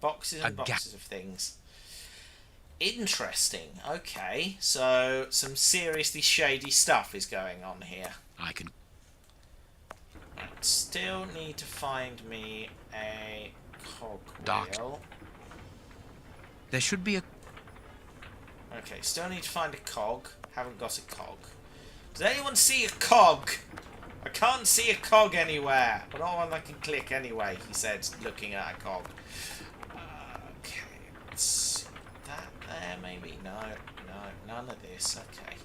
Boxes and boxes of things. Interesting. Okay, so some seriously shady stuff is going on here. I can... Still need to find me a cog Doctor. wheel. There should be a... Okay, still need to find a cog. Haven't got a cog. Does anyone see a cog? I can't see a cog anywhere. But not one I can click anyway, he said, looking at a cog. Okay, let's see. That there, maybe? No, none of this. Okay.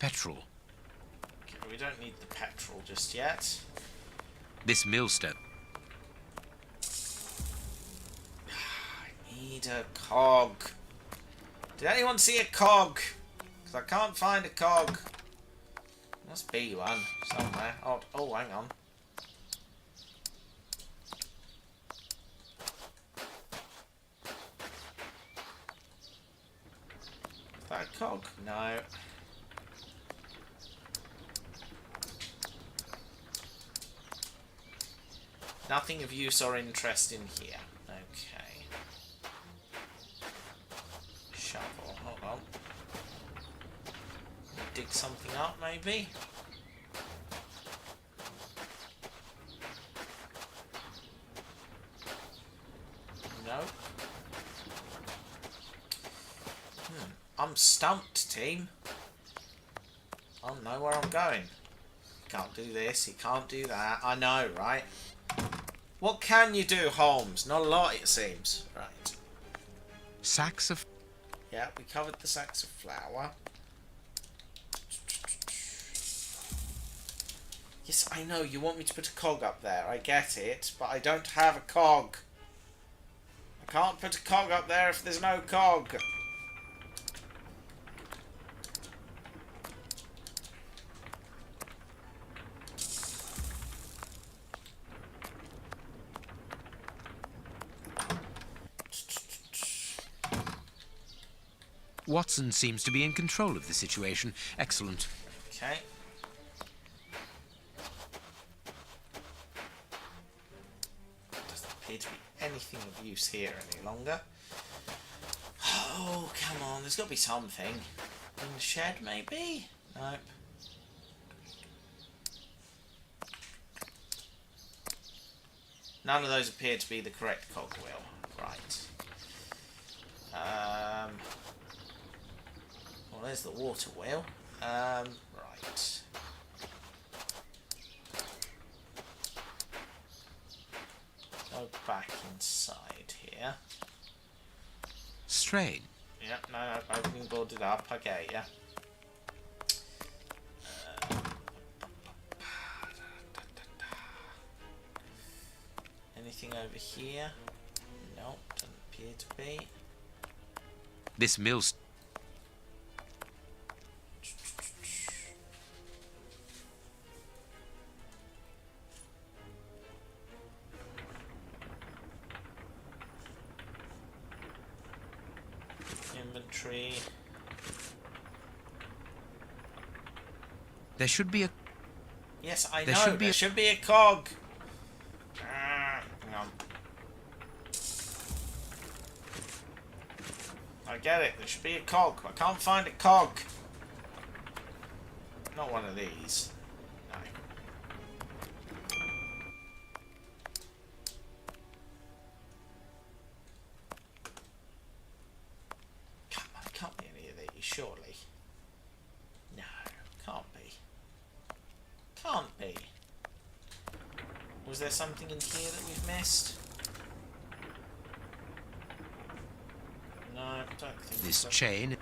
Petrol. Okay, we don't need the petrol just yet. This millstone. I need a cog. Did anyone see a cog? Because I can't find a cog. Must be one somewhere. Oh, hang on. Is that a cog? No. Nothing of use or interest in here. Okay. Shovel. Hold on. Dig something up, maybe? No. I'm stumped, team. I don't know where I'm going. Can't do this, you can't do that. I know, right? What can you do, Holmes? Not a lot, it seems. Right. Sacks of... Yeah, we covered the sacks of flour. Yes, I know, you want me to put a cog up there. I get it, but I don't have a cog. I can't put a cog up there if there's no cog. Watson seems to be in control of the situation. Excellent. Okay. Doesn't appear to be anything of use here any longer. Oh, come on. There's got to be something. In the shed, maybe? Nope. None of those appear to be the correct cogwheel. Right. Well, there's the water wheel. Right. No go back inside here. Strange. Yep, no, I've been boarded up. I get ya. Anything over here? Nope, doesn't appear to be. This mill's... Inventory. There should be a... Yes, I There know. should be There a- should be a cog. Hang on. I get it. There should be a cog. I can't find a cog. Not one of these. No. Come on, can't be any of these, surely. No, can't be. Can't be. Was there something in here that we've missed? No, I don't think This so. chain...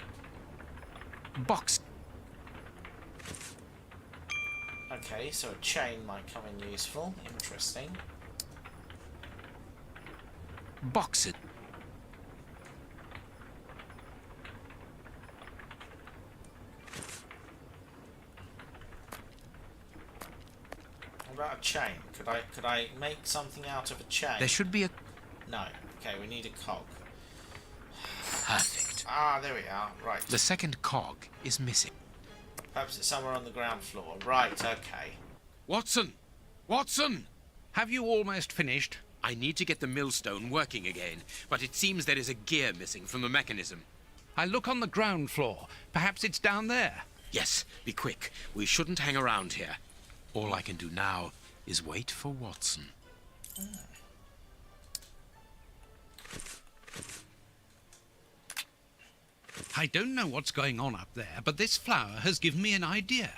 Box... Okay, so a chain might come in useful. Interesting. Box it. What about a chain? Could I make something out of a chain? There should be a... No. Okay, we need a cog. Perfect. Ah, there we are. Right. The second cog is missing. Perhaps it's somewhere on the ground floor. Right, okay. Watson! Watson! Have you almost finished? I need to get the millstone working again, but it seems there is a gear missing from the mechanism. I look on the ground floor. Perhaps it's down there. Yes, be quick. We shouldn't hang around here. All I can do now is wait for Watson. I don't know what's going on up there, but this flower has given me an idea.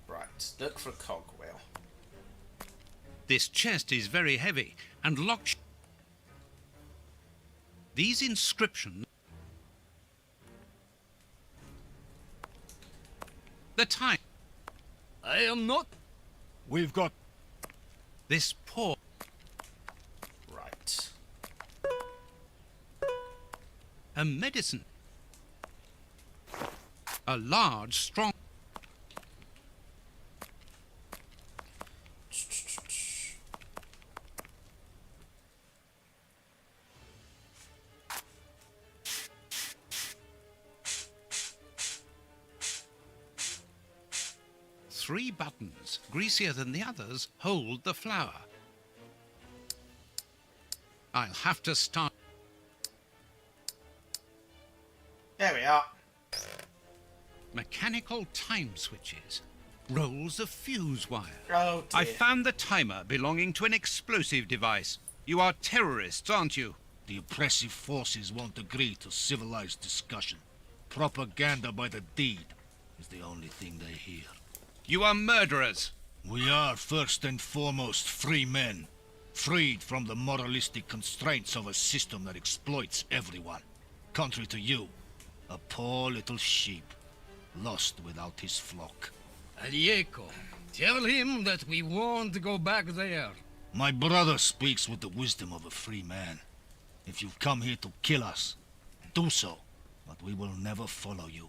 Right, look for a cog wheel. This chest is very heavy and locked. These inscriptions... The time... I am not. We've got... This poor... Right. A medicine. A large, strong... Three buttons, greasier than the others, hold the flower. I'll have to start... There we are. Mechanical time switches. Rolls of fuse wire. Oh dear. I found the timer belonging to an explosive device. You are terrorists, aren't you? The oppressive forces won't agree to civilized discussion. Propaganda by the deed is the only thing they hear. You are murderers. We are first and foremost free men, freed from the moralistic constraints of a system that exploits everyone. Contrary to you, a poor little sheep, lost without his flock. Diego, tell him that we won't go back there. My brother speaks with the wisdom of a free man. If you've come here to kill us, do so, but we will never follow you.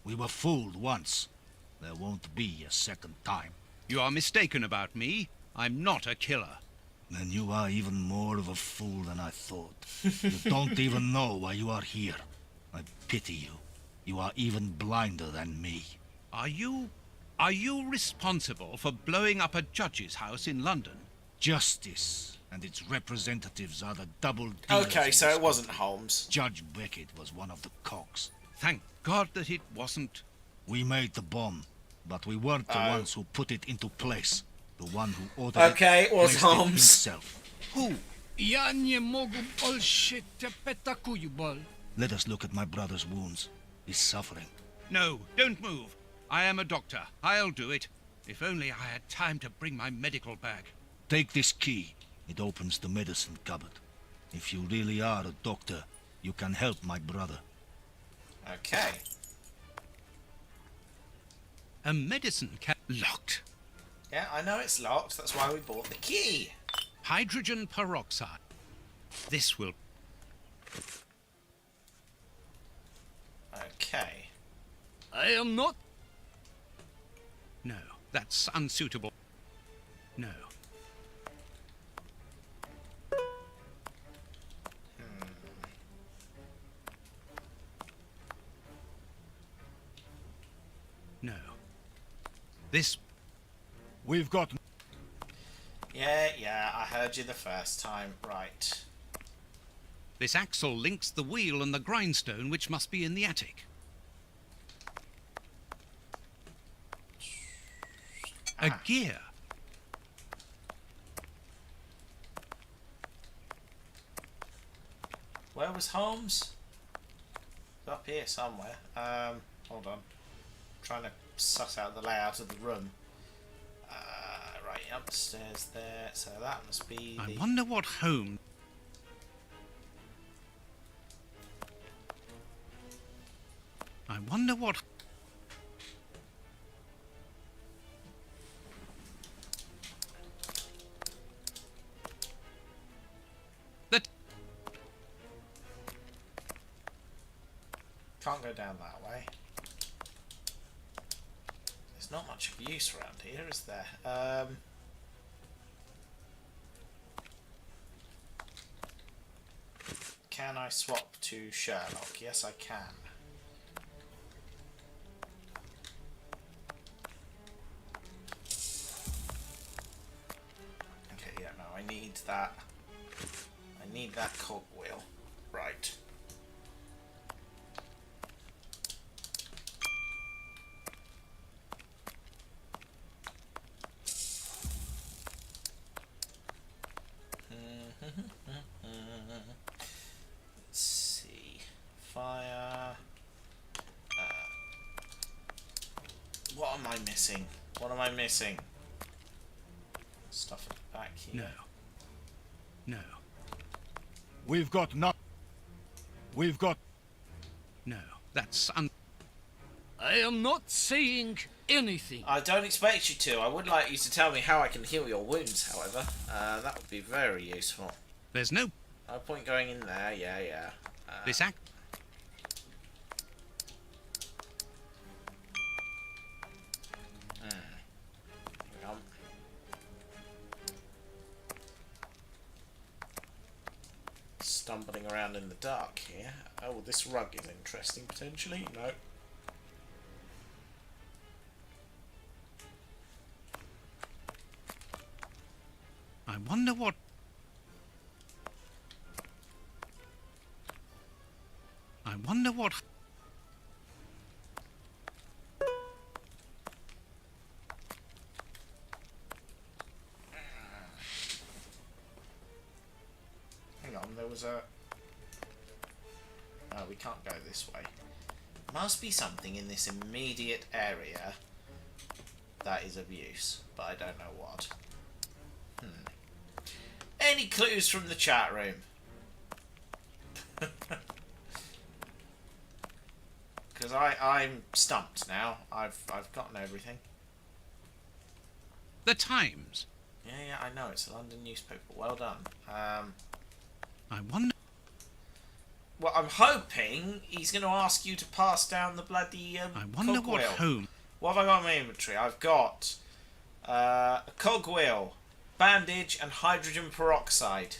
We were fooled once. There won't be a second time. You are mistaken about me. I'm not a killer. Then you are even more of a fool than I thought. You don't even know why you are here. I pity you. You are even blinder than me. Are you responsible for blowing up a judge's house in London? Justice and its representatives are the double dealers. Okay, in so this it wasn't country. Holmes. Judge Beckett was one of the cogs. Thank God that it wasn't. We made the bomb, but we weren't the ones who put it into place. The one who ordered Okay, it was placed Holmes. himself. Who? Ja nie mogę bullshit te petakujbal. Let us look at my brother's wounds, his suffering. No, don't move. I am a doctor. I'll do it. If only I had time to bring my medical bag. Take this key. It opens the medicine cupboard. If you really are a doctor, you can help my brother. Okay. A medicine locked. Yeah, I know it's locked. That's why we bought the key. Hydrogen peroxide. This will... Okay. I am not... No, that's unsuitable. No. No. This... We've got... Yeah, I heard you the first time. Right. This axle links the wheel and the grindstone, which must be in the attic. A gear. Where was Holmes? Up here somewhere. Hold on. Trying to suss out the layout of the room. Right, upstairs there. So that must be I wonder what Holmes... I wonder what... That... Can't go down that way. There's not much of use around here, is there? Can I swap to Sherlock? Yes, I can. Okay, yeah, no, I need that. I need that cogwheel. Right. Let's see. Fire. What am I missing? What am I missing? Stuff at the back here. No. No. We've got not... We've got... No. That's I am not saying anything. I don't expect you to. I would like you to tell me how I can heal your wounds, however. That would be very useful. There's no... No point going in there. Yeah. This act... Hang on. Stumbling around in the dark here. Oh, this rug is interesting, potentially. No. I wonder what... I wonder what... Hang on, there was a... No, we can't go this way. Must be something in this immediate area that is of use, but I don't know what. Any clues from the chat room? Because I'm stumped now. I've gotten everything. The Times. Yeah, I know. It's a London newspaper. Well done. I wonder... Well, I'm hoping he's going to ask you to pass down the bloody I wonder cogwheel. what home... What have I got in my inventory? I've got a cogwheel, bandage, and hydrogen peroxide.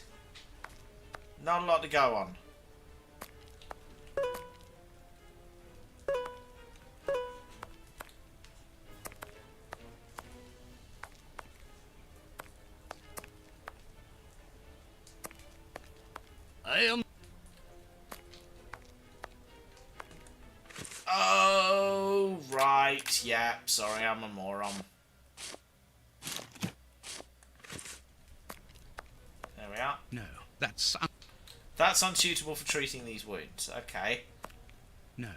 Not a lot to go on. I am... Oh, right. Yeah, sorry, I'm a moron. There we are. No, that's... That's unsuitable for treating these wounds. Okay. No.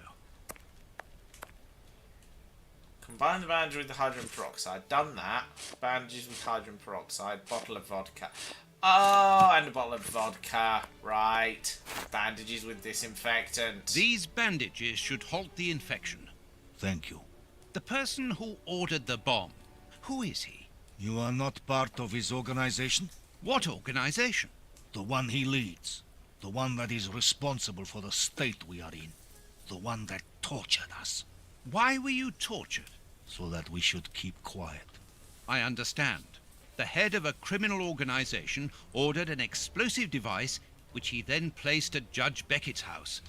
Combine the bandage with the hydrogen peroxide. Done that. Bandages with hydrogen peroxide. Bottle of vodka. Oh, and a bottle of vodka. Right. Bandages with disinfectant. These bandages should halt the infection. Thank you. The person who ordered the bomb, who is he? You are not part of his organization? What organization? The one he leads. The one that is responsible for the state we are in. The one that tortured us. Why were you tortured? So that we should keep quiet. I understand. The head of a criminal organization ordered an explosive device which he then placed at Judge Beckett's house.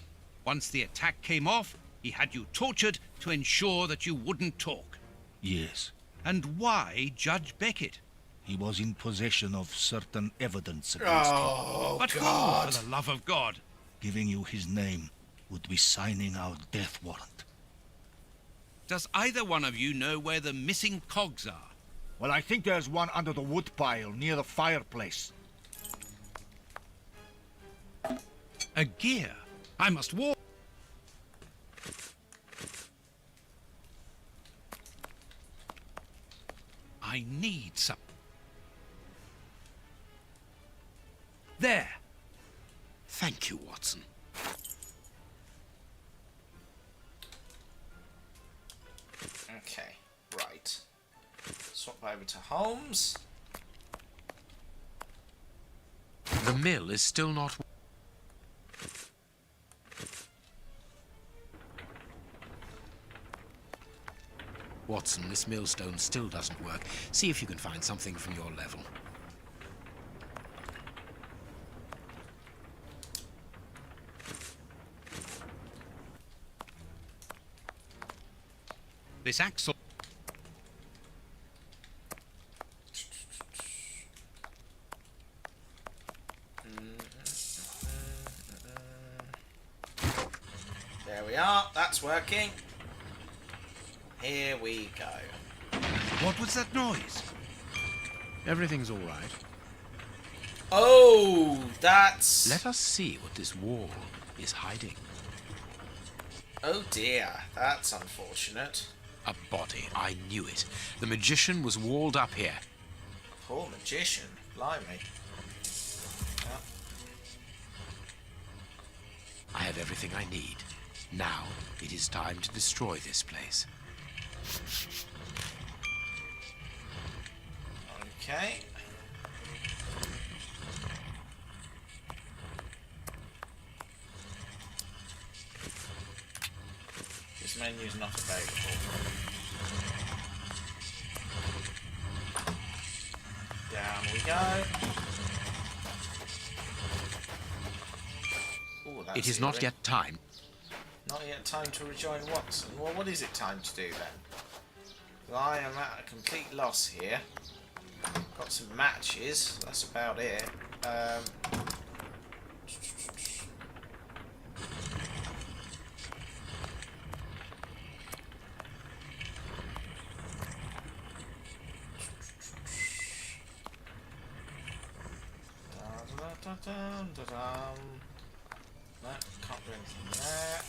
Once the attack came off, he had you tortured to ensure that you wouldn't talk. Yes. And why Judge Beckett? He was in possession of certain evidence against him. But God. who, for the love of God? Giving you his name would be signing our death warrant. Does either one of you know where the missing cogs are? Well, I think there's one under the woodpile near the fireplace. A gear. I must walk. I need some. There. Thank you, Watson. Okay, right. Swap over to Holmes. The mill is still not... Watson, this millstone still doesn't work. See if you can find something from your level. This axle. There we are. That's working. Here we go. What was that noise? Everything's all right. Oh, that's... Let us see what this wall is hiding. Oh dear, that's unfortunate. A body. I knew it. The magician was walled up here. Poor magician. Blimey. Yeah. I have everything I need. Now, it is time to destroy this place. Okay. This menu is not available. Down we go. Ooh, that's It is not yet time. Not yet time to rejoin Watson. Well, what is it time to do then? I am at a complete loss here. Got some matches. That's about it. No, can't do anything there.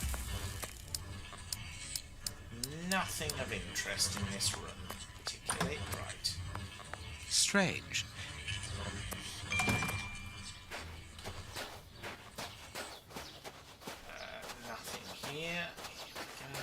Nothing of interest in this room, particularly. Right. Strange. Nothing here. Here we go.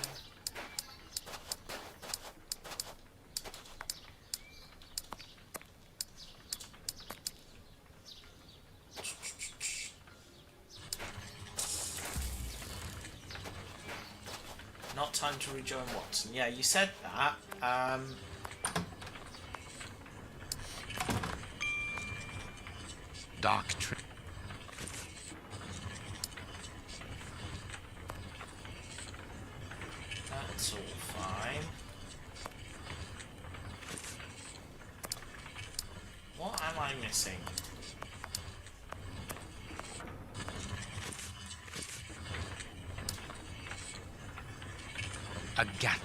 Not time to rejoin Watson. Yeah, you said that. Dark trick. That's all fine. What am I missing? A gap.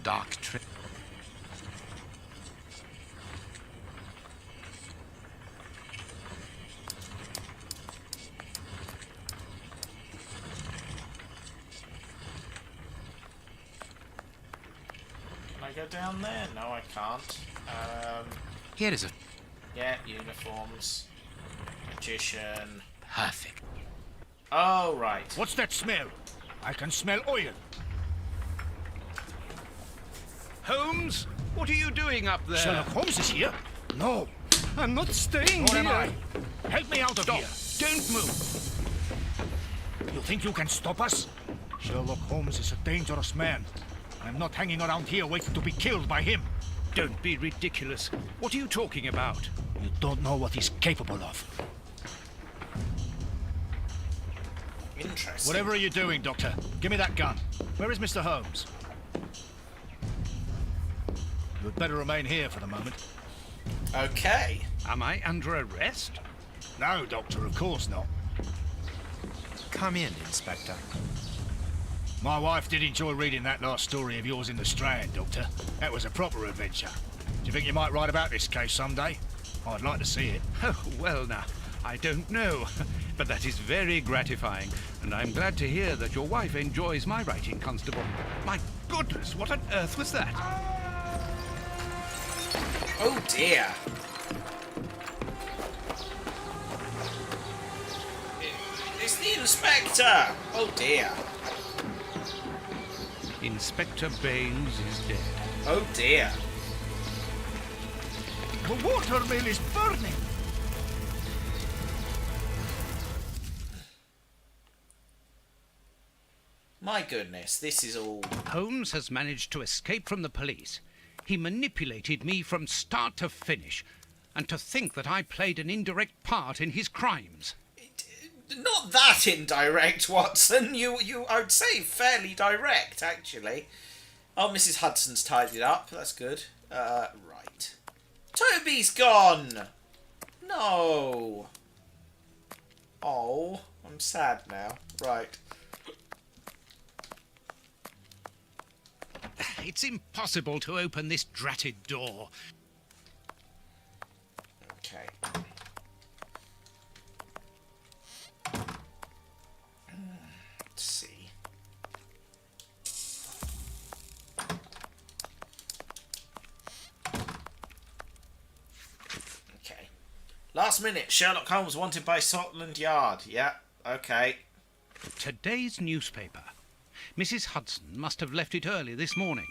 Dark trick. I go down there? No, I can't. Here is a... Yeah, uniforms. Magician. Perfect. Oh, right. What's that smell? I can smell oil. Holmes, what are you doing up there? Sherlock Holmes is here? No, I'm not staying nor here. am I. Help me out of Stop. here. Don't move. You think you can stop us? Sherlock Holmes is a dangerous man. I'm not hanging around here waiting to be killed by him. Don't be ridiculous. What are you talking about? You don't know what he's capable of. Interesting. Whatever are you doing, Doctor? Give me that gun. Where is Mr. Holmes? You had better remain here for the moment. Okay. Am I under arrest? No, Doctor, of course not. Come in, Inspector. My wife did enjoy reading that last story of yours in the Strand, Doctor. That was a proper adventure. Do you think you might write about this case someday? I'd like to see it. Oh, well now, I don't know. But that is very gratifying, and I'm glad to hear that your wife enjoys my writing, Constable. My goodness, what on earth was that? Oh dear. It's the Inspector! Oh dear. Inspector Baines is dead. Oh dear. The watermill is burning! My goodness, this is all... Holmes has managed to escape from the police. He manipulated me from start to finish. And to think that I played an indirect part in his crimes. Not that indirect, Watson. You, I would say fairly direct, actually. Oh, Mrs. Hudson's tidied up. That's good. Right. Toby's gone! No. Oh, I'm sad now. Right. It's impossible to open this dratted door. Okay. Let's see. Okay. Last minute, Sherlock Holmes wanted by Scotland Yard. Yeah, okay. Today's newspaper. Mrs. Hudson must have left it early this morning.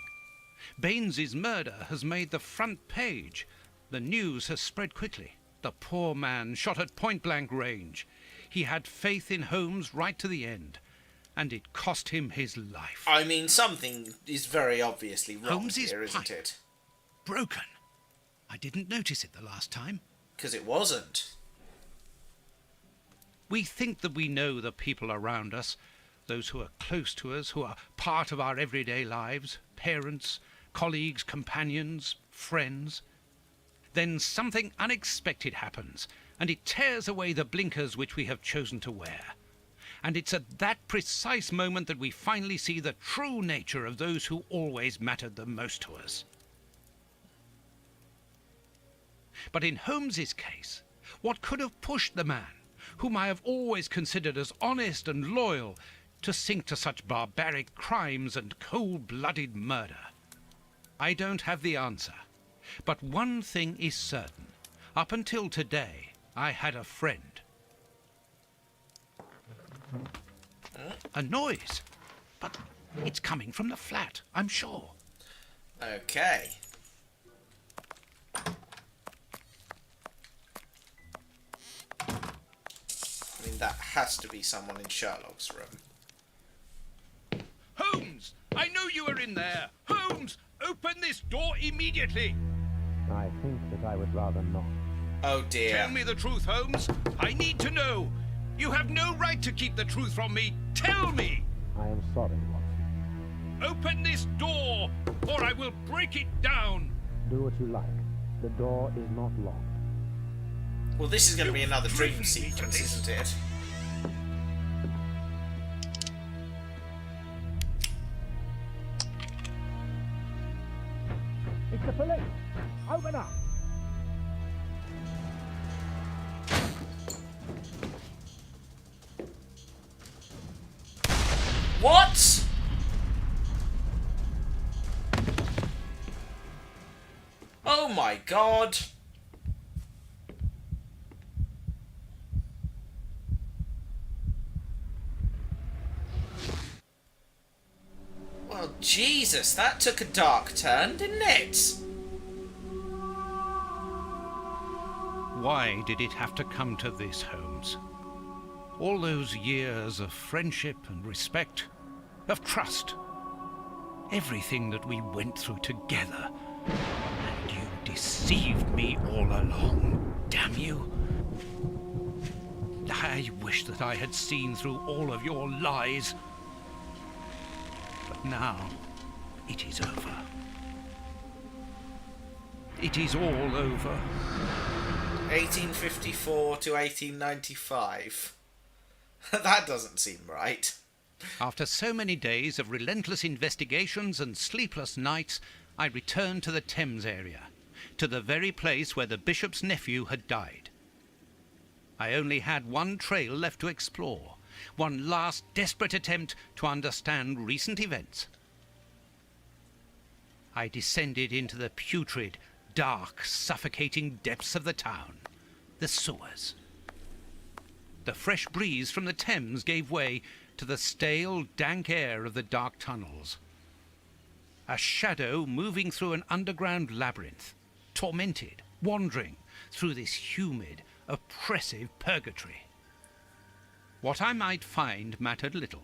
Baines's murder has made the front page. The news has spread quickly. The poor man shot at point-blank range. He had faith in Holmes right to the end, and it cost him his life. I mean, something is very obviously wrong Holmes's here, isn't pipe. it? Broken. I didn't notice it the last time. Because it wasn't. We think that we know the people around us, those who are close to us, who are part of our everyday lives, parents, colleagues, companions, friends. Then something unexpected happens, and it tears away the blinkers which we have chosen to wear. And it's at that precise moment that we finally see the true nature of those who always mattered the most to us. But in Holmes's case, what could have pushed the man, whom I have always considered as honest and loyal, to sink to such barbaric crimes and cold-blooded murder? I don't have the answer. But one thing is certain. Up until today, I had a friend. A noise. But it's coming from the flat, I'm sure. Okay. I mean, that has to be someone in Sherlock's room. Holmes! I know you are in there! Holmes! Open this door immediately! I think that I would rather not. Oh dear. Tell me the truth, Holmes. I need to know. You have no right to keep the truth from me. Tell me! I am sorry, Watson. Open this door, or I will break it down! Do what you like. The door is not locked. Well, this is going to be another dream driven me to sequence, this. isn't it? It's the police! Open up! What? Oh my god! Well, Jesus, that took a dark turn, didn't it? Why did it have to come to this, Holmes? All those years of friendship and respect, of trust, everything that we went through together, and you deceived me all along, damn you. I wish that I had seen through all of your lies. But now, it is over. It is all over. 1854 to 1895. That doesn't seem right. After so many days of relentless investigations and sleepless nights, I returned to the Thames area, to the very place where the bishop's nephew had died. I only had one trail left to explore, one last desperate attempt to understand recent events. I descended into the putrid, dark, suffocating depths of the town, the sewers. The fresh breeze from the Thames gave way to the stale, dank air of the dark tunnels. A shadow moving through an underground labyrinth, tormented, wandering through this humid, oppressive purgatory. What I might find mattered little.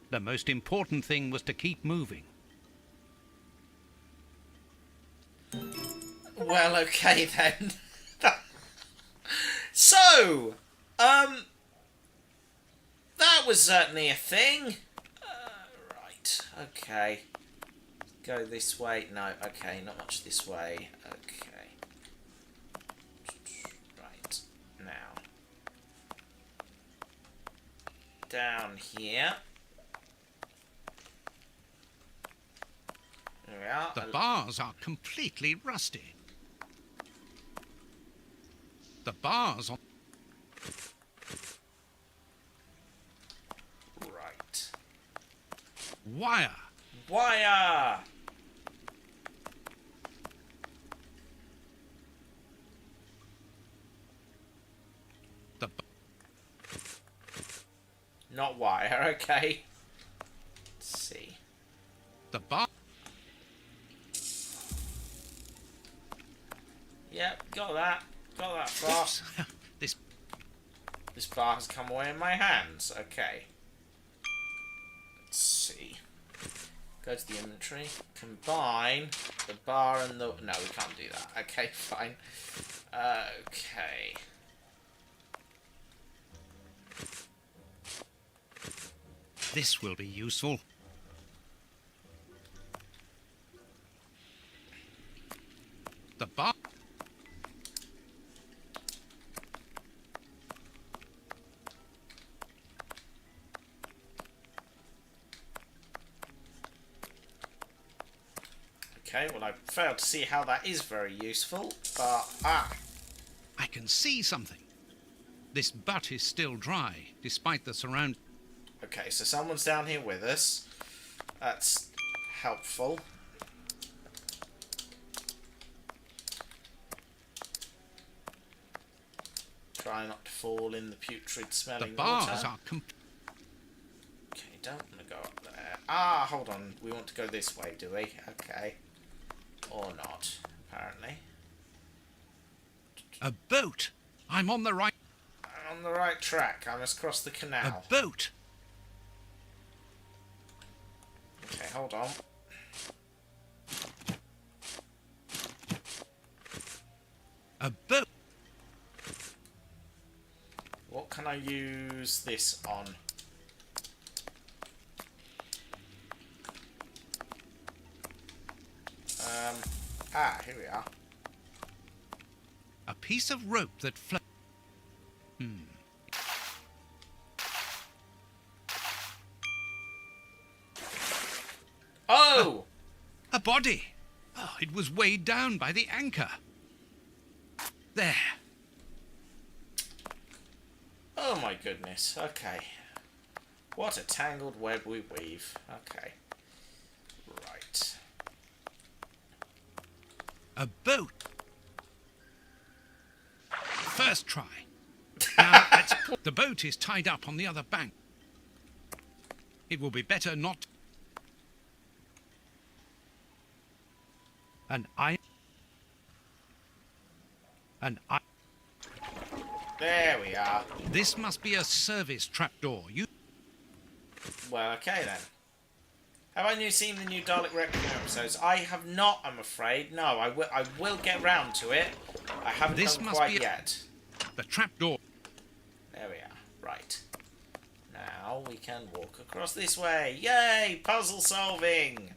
The most important thing was to keep moving. Well, okay then. So, that was certainly a thing. Right, okay. Go this way. No, okay, not much this way. Okay. Right, now. Down here. There we are. The bars are completely rusty. The bars on... Right. Wire. Wire! The... Not wire, okay. Let's see. The bar... Yep, got that. Got that far. Oops. This bar has come away in my hands. Okay. Let's see. Go to the inventory. Combine the bar and the... No, we can't do that. Okay, fine. Okay. This will be useful. The bar... Okay, well I failed to see how that is very useful, but... Ah! I can see something. This butt is still dry, despite the surround... Okay, so someone's down here with us. That's helpful. Try not to fall in the putrid smelling bars water. Are Okay, don't want to go up there. Ah, hold on. We want to go this way, do we? Okay. Or not, apparently. A boat! I'm on the right... I'm on the right track. I must cross the canal. A boat! Okay, hold on. A boat! What can I use this on? Here we are. A piece of rope that floats... Oh! A body! Oh, it was weighed down by the anchor. There. Oh my goodness, okay. What a tangled web we weave. Okay. Right. A boat. First try. Now, let's put the boat is tied up on the other bank. It will be better not... There we are. This must be a service trapdoor. Well, okay then. Have I seen the new Dalek Requiem episodes? I have not, I'm afraid. No, I will get round to it. I haven't done quite yet. The trapdoor. There we are. Right. Now we can walk across this way. Yay! Puzzle solving!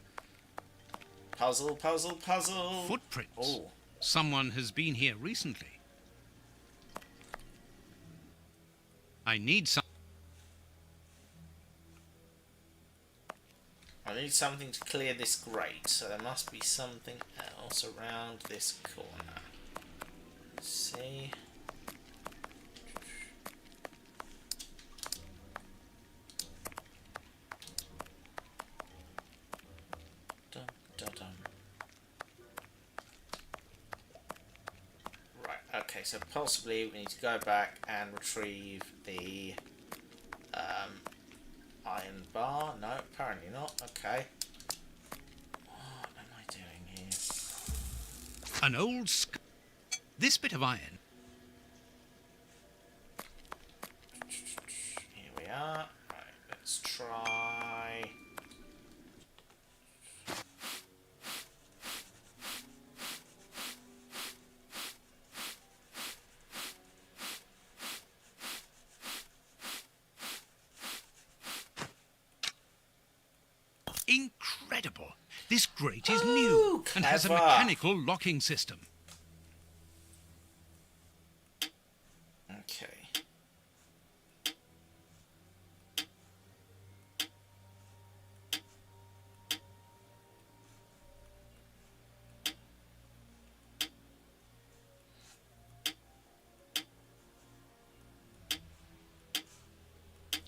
Puzzle, puzzle, puzzle. Footprints. Oh. Someone has been here recently. I need something to clear this grate, so there must be something else around this corner. Let's see. Dun, dun, dun. Right, okay, so possibly we need to go back and retrieve the iron bar. No, apparently not. Okay. What am I doing here? an old this bit of iron. Here we are. Right, let's try. Incredible! This grate is new and has a mechanical locking system. Okay.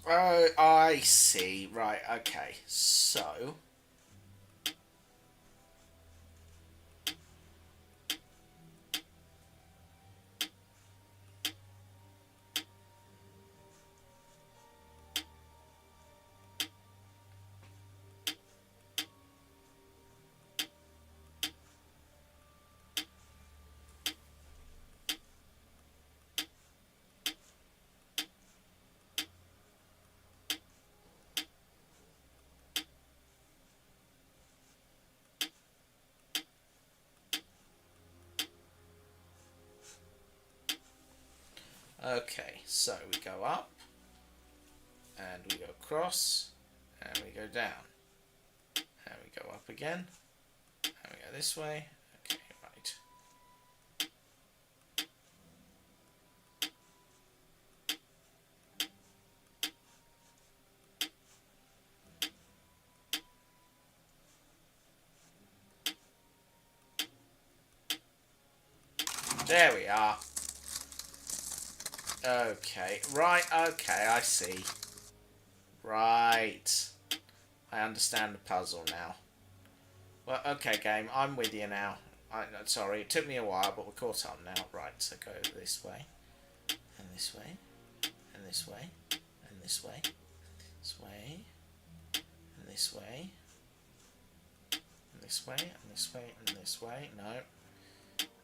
Oh, I see. Right, okay. So... Okay, so we go up, and we go across, and we go down, and we go up again, and we go this way. Okay, right. There we are. Okay, right, okay, I see. Right. I understand the puzzle now. Well, okay, game, I'm with you now. Sorry, it took me a while, but we're caught up now. Right, so go this way, and this way, and this way, and this way, this way, and this way, and this way, and this way, and this way. No,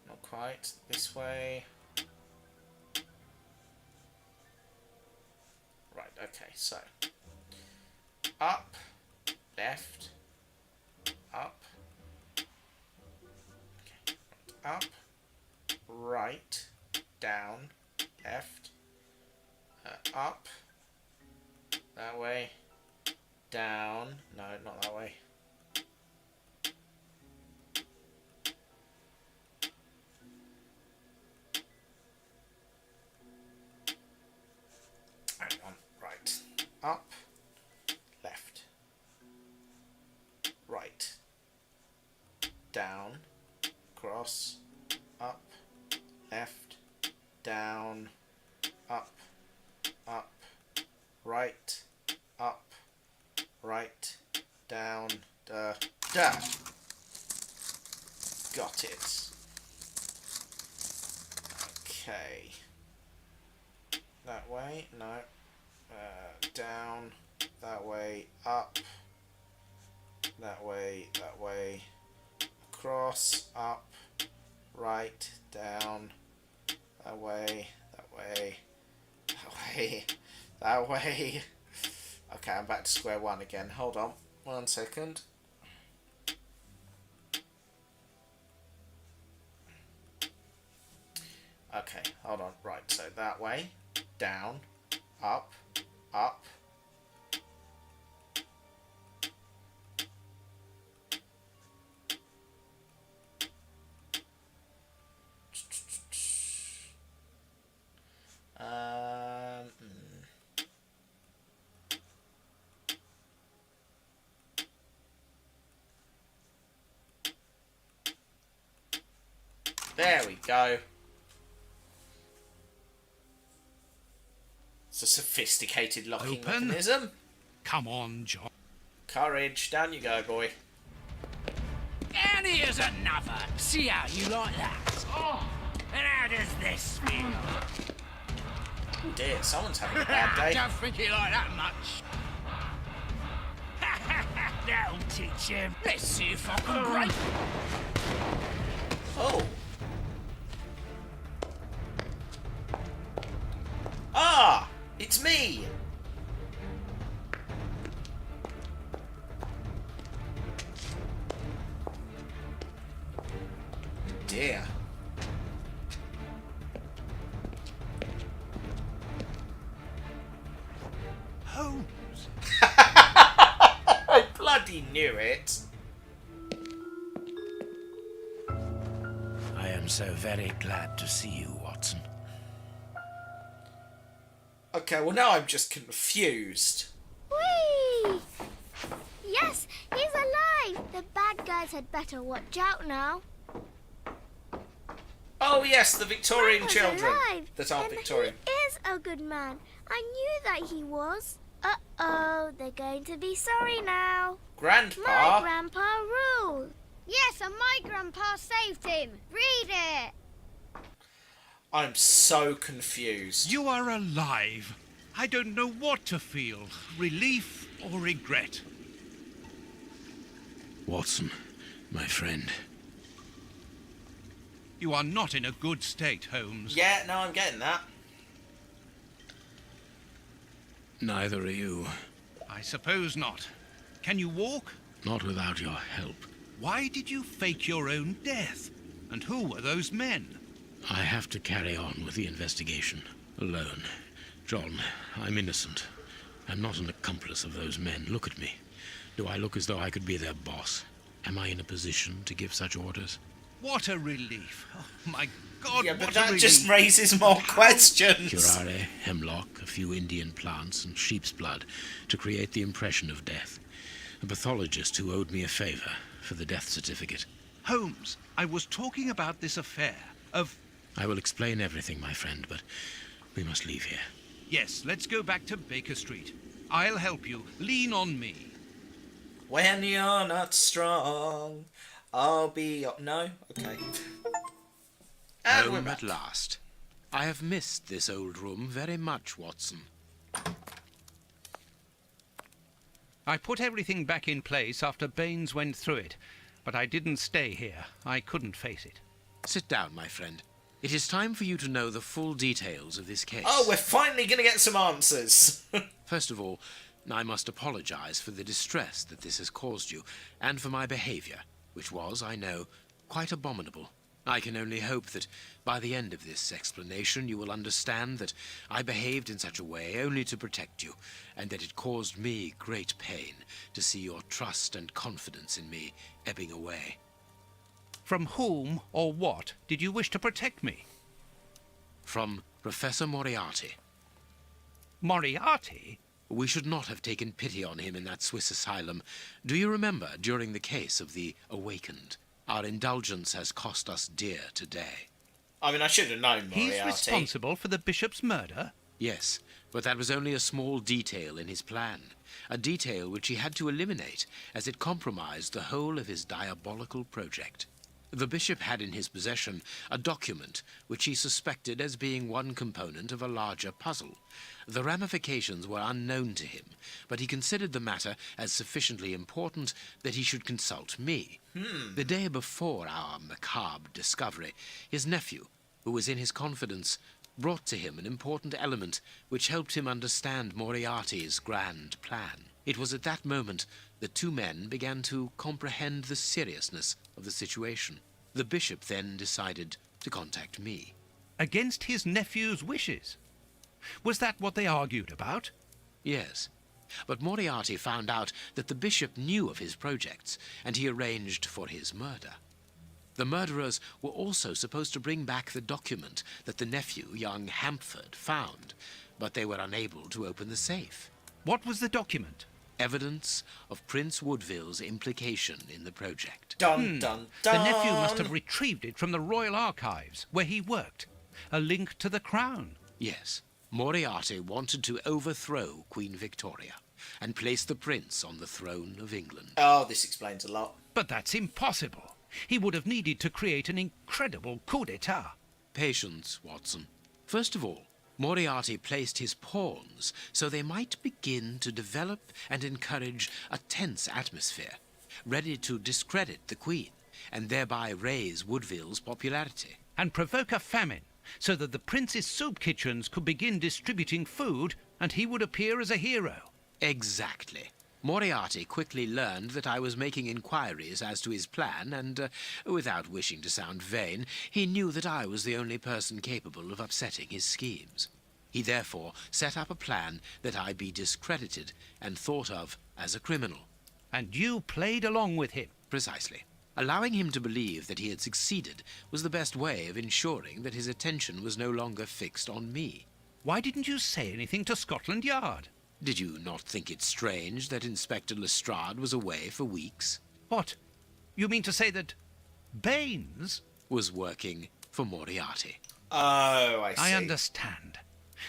not quite. This way. Right, okay, so up, left, up, okay, right, up, right, down, left, up, that way, down, no, not that way. Up, left, right, down, cross, up, left, down, up, right, down, da. Got it. Okay. That way, no. Down, that way, up, that way, across, up, right, down, that way, that way. Okay, I'm back to square one again. Hold on, 1 second. Okay, hold on. Right, so that way, down, up, up. There we go. It's a sophisticated locking mechanism. Come on, John. Courage. Down you go, boy. And here's another. See how you like that. Oh, and how does this feel? Oh dear, someone's having a bad day. Don't think he like that much. That'll teach him. Let's see if I can break. Oh. Ah! It's me! Dear. Holmes! I bloody knew it. I am so very glad to see you, Watson. Okay, well now I'm just confused. Whee! Yes, he's alive! The bad guys had better watch out now. Oh yes, the Victorian Grandpa's children alive, that aren't and Victorian. He is a good man. I knew that he was. Uh-oh, they're going to be sorry now. Grandpa? My grandpa ruled. Yes, and my grandpa saved him. Read it. I'm so confused. You are alive. I don't know what to feel. Relief or regret. Watson, my friend. You are not in a good state, Holmes. Yeah, no, I'm getting that. Neither are you. I suppose not. Can you walk? Not without your help. Why did you fake your own death? And who were those men? I have to carry on with the investigation. Alone. John, I'm innocent. I'm not an accomplice of those men. Look at me. Do I look as though I could be their boss? Am I in a position to give such orders? What a relief. Oh, my God, yeah, but what that a relief. just raises more questions. Curare, hemlock, a few Indian plants, and sheep's blood to create the impression of death. A pathologist who owed me a favor for the death certificate. Holmes, I was talking about this affair of... I will explain everything, my friend, but we must leave here. Yes, let's go back to Baker Street. I'll help you. Lean on me. When you're not strong, I'll be... No? Okay. And we're Home back. at last. I have missed this old room very much, Watson. I put everything back in place after Baines went through it, but I didn't stay here. I couldn't face it. Sit down, my friend. It is time for you to know the full details of this case. Oh, we're finally going to get some answers. First of all, I must apologize for the distress that this has caused you, and for my behavior, which was, I know, quite abominable. I can only hope that by the end of this explanation you will understand that I behaved in such a way only to protect you, and that it caused me great pain to see your trust and confidence in me ebbing away. From whom or what did you wish to protect me? From Professor Moriarty. Moriarty? We should not have taken pity on him in that Swiss asylum. Do you remember, during the case of the Awakened, our indulgence has cost us dear today? I mean, I should have known Moriarty. He's responsible for the bishop's murder? Yes, but that was only a small detail in his plan. A detail which he had to eliminate, as it compromised the whole of his diabolical project. The bishop had in his possession a document which he suspected as being one component of a larger puzzle. The ramifications were unknown to him, but he considered the matter as sufficiently important that he should consult me. The day before our macabre discovery, his nephew, who was in his confidence, brought to him an important element which helped him understand Moriarty's grand plan. It was at that moment the two men began to comprehend the seriousness of the situation. The bishop then decided to contact me. Against his nephew's wishes? Was that what they argued about? Yes, but Moriarty found out that the bishop knew of his projects, and he arranged for his murder. The murderers were also supposed to bring back the document that the nephew, young Hampford, found, but they were unable to open the safe. What was the document? Evidence of Prince Woodville's implication in the project. Dun, dun, dun. The nephew must have retrieved it from the Royal Archives, where he worked. A link to the crown. Yes. Moriarty wanted to overthrow Queen Victoria and place the prince on the throne of England. Oh, this explains a lot. But that's impossible. He would have needed to create an incredible coup d'etat. Patience, Watson. First of all, Moriarty placed his pawns so they might begin to develop and encourage a tense atmosphere, ready to discredit the Queen and thereby raise Woodville's popularity. And provoke a famine, so that the prince's soup kitchens could begin distributing food and he would appear as a hero. Exactly. Moriarty quickly learned that I was making inquiries as to his plan and, without wishing to sound vain, he knew that I was the only person capable of upsetting his schemes. He therefore set up a plan that I be discredited and thought of as a criminal. And you played along with him? Precisely. Allowing him to believe that he had succeeded was the best way of ensuring that his attention was no longer fixed on me. Why didn't you say anything to Scotland Yard? Did you not think it strange that Inspector Lestrade was away for weeks? What? You mean to say that Baines was working for Moriarty? Oh, I see. I understand.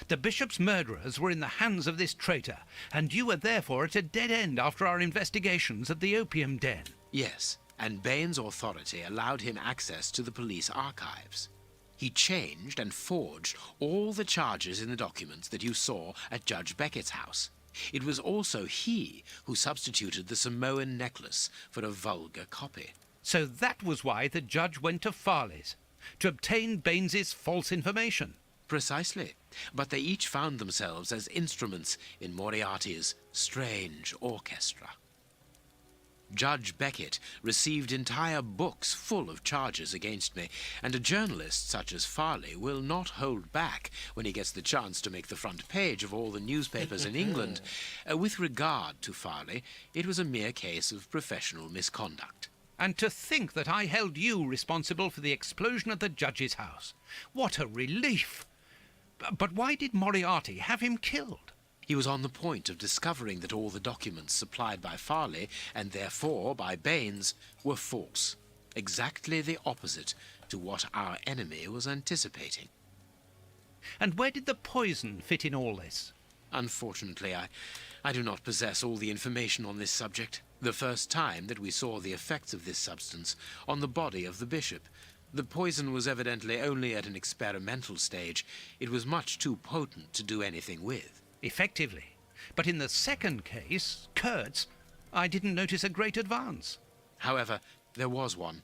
The bishop's murderers were in the hands of this traitor, and you were therefore at a dead end after our investigations at the opium den. Yes, and Baines' authority allowed him access to the police archives. He changed and forged all the charges in the documents that you saw at Judge Beckett's house. It was also he who substituted the Samoan necklace for a vulgar copy. So that was why the judge went to Farley's, to obtain Baines's false information. Precisely. But they each found themselves as instruments in Moriarty's strange orchestra. Judge Beckett received entire books full of charges against me, and a journalist such as Farley will not hold back when he gets the chance to make the front page of all the newspapers in England. With regard to Farley, it was a mere case of professional misconduct. And to think that I held you responsible for the explosion at the judge's house. What a relief! But why did Moriarty have him killed? He was on the point of discovering that all the documents supplied by Farley, and therefore by Baines, were false. Exactly the opposite to what our enemy was anticipating. And where did the poison fit in all this? Unfortunately, I do not possess all the information on this subject. The first time that we saw the effects of this substance on the body of the bishop, the poison was evidently only at an experimental stage. It was much too potent to do anything with. Effectively. But in the second case, Kurtz, I didn't notice a great advance. However, there was one.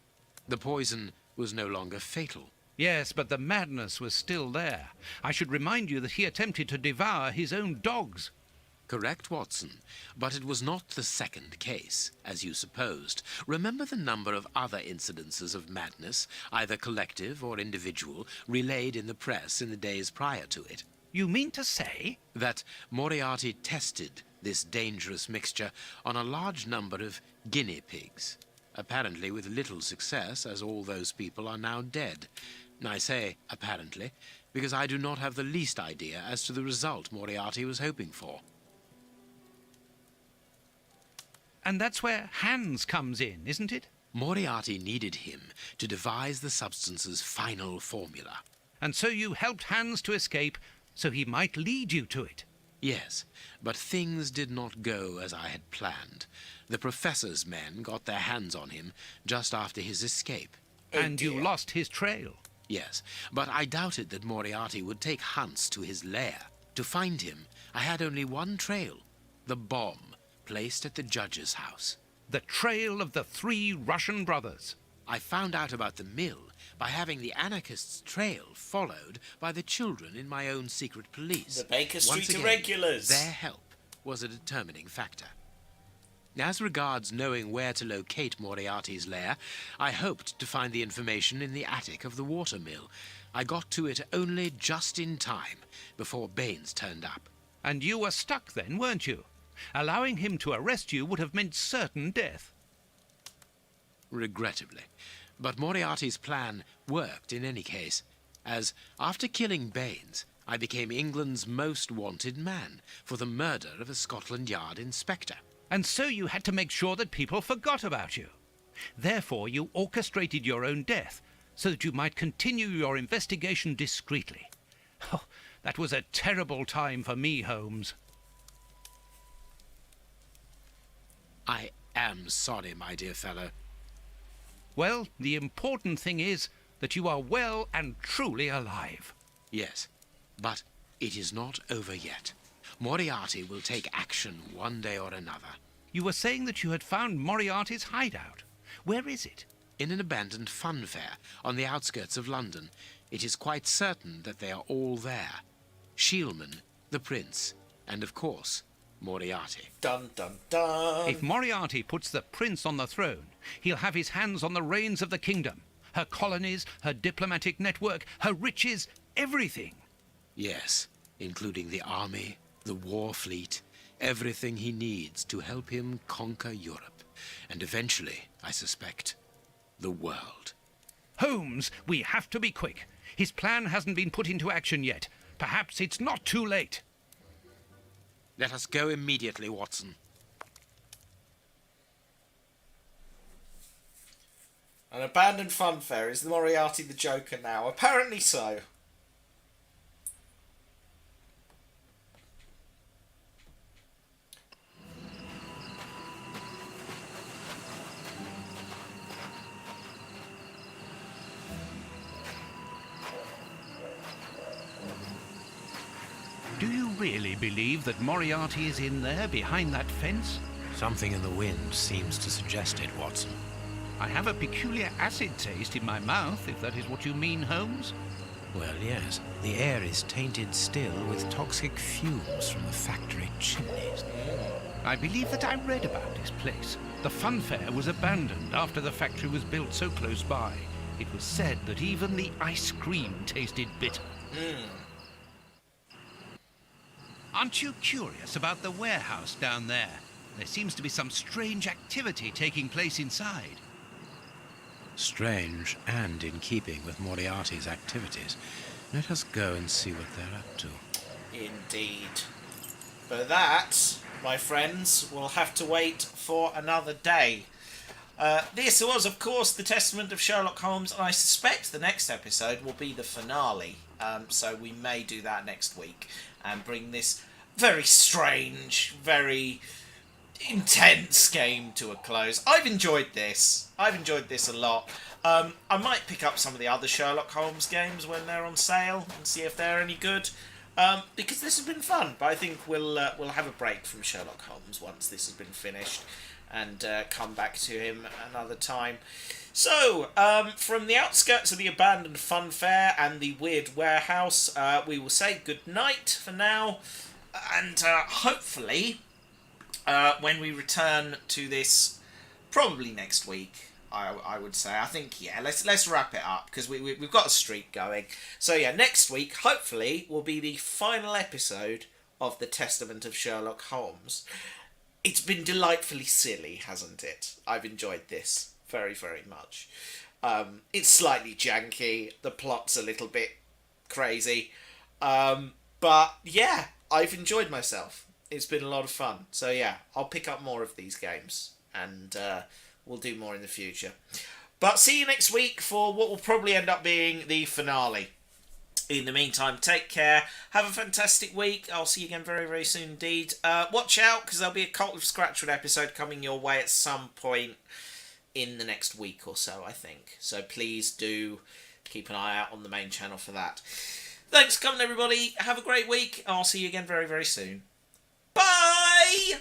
The poison was no longer fatal. Yes, but the madness was still there. I should remind you that he attempted to devour his own dogs. Correct, Watson. But it was not the second case, as you supposed. Remember the number of other incidences of madness, either collective or individual, relayed in the press in the days prior to it. You mean to say? That Moriarty tested this dangerous mixture on a large number of guinea pigs, apparently with little success, as all those people are now dead. I say apparently, because I do not have the least idea as to the result Moriarty was hoping for. And that's where Hans comes in, isn't it? Moriarty needed him to devise the substance's final formula. And so you helped Hans to escape, so he might lead you to it. Yes, but things did not go as I had planned. The professor's men got their hands on him just after his escape. And you lost his trail. Yes, but I doubted that Moriarty would take Hans to his lair. To find him, I had only one trail, the bomb placed at the judge's house. The trail of the 3 Russian brothers. I found out about the mill by having the anarchists' trail followed by the children in my own secret police. The Baker Street Once again, Irregulars. Their help was a determining factor. As regards knowing where to locate Moriarty's lair, I hoped to find the information in the attic of the water mill. I got to it only just in time, before Baines turned up. And you were stuck then, weren't you? Allowing him to arrest you would have meant certain death. Regrettably. But Moriarty's plan worked in any case, as after killing Baines, I became England's most wanted man for the murder of a Scotland Yard inspector. And so you had to make sure that people forgot about you. Therefore, you orchestrated your own death, so that you might continue your investigation discreetly. Oh, that was a terrible time for me, Holmes. I am sorry, my dear fellow. Well, the important thing is that you are well and truly alive. Yes, but it is not over yet. Moriarty will take action one day or another. You were saying that you had found Moriarty's hideout. Where is it? In an abandoned fun fair on the outskirts of London. It is quite certain that they are all there. Shielman, the Prince, and of course, Moriarty. Dun, dun, dun. If Moriarty puts the Prince on the throne, he'll have his hands on the reins of the kingdom. Her colonies, her diplomatic network, her riches, everything. Yes, including the army, the war fleet, everything he needs to help him conquer Europe. And eventually, I suspect, the world. Holmes, we have to be quick. His plan hasn't been put into action yet. Perhaps it's not too late. Let us go immediately, Watson. An abandoned fun fair. Is Moriarty the Joker now? Apparently so. Do you really believe that Moriarty is in there, behind that fence? Something in the wind seems to suggest it, Watson. I have a peculiar acid taste in my mouth, if that is what you mean, Holmes. Well, yes. The air is tainted still with toxic fumes from the factory chimneys. I believe that I read about this place. The fun fair was abandoned after the factory was built so close by. It was said that even the ice cream tasted bitter. Aren't you curious about the warehouse down there? There seems to be some strange activity taking place inside. Strange and in keeping with Moriarty's activities. Let us go and see what they're up to. Indeed. But that, my friends, will have to wait for another day. This was, of course, the Testament of Sherlock Holmes, and I suspect the next episode will be the finale. So we may do that next week and bring this very strange, very intense game to a close. I've enjoyed this. I've enjoyed this a lot. I might pick up some of the other Sherlock Holmes games when they're on sale and see if they're any good. Because this has been fun, but I think we'll have a break from Sherlock Holmes once this has been finished and come back to him another time. So, from the outskirts of the abandoned fun fair and the weird warehouse, we will say good night for now, and hopefully, when we return to this, probably next week, I would say. I think, yeah, let's wrap it up, because we've got a streak going. So yeah, next week, hopefully, will be the final episode of the Testament of Sherlock Holmes. It's been delightfully silly, hasn't it? I've enjoyed this very, very much. It's slightly janky, the plot's a little bit crazy, but yeah, I've enjoyed myself. It's been a lot of fun. So yeah, I'll pick up more of these games, and we'll do more in the future. But see you next week for what will probably end up being the finale. In the meantime, take care. Have a fantastic week. I'll see you again very, very soon indeed. Watch out, because there'll be a Cult of Scratchwood episode coming your way at some point in the next week or so, I think. So please do keep an eye out on the main channel for that. Thanks for coming, everybody. Have a great week. I'll see you again very, very soon. Bye!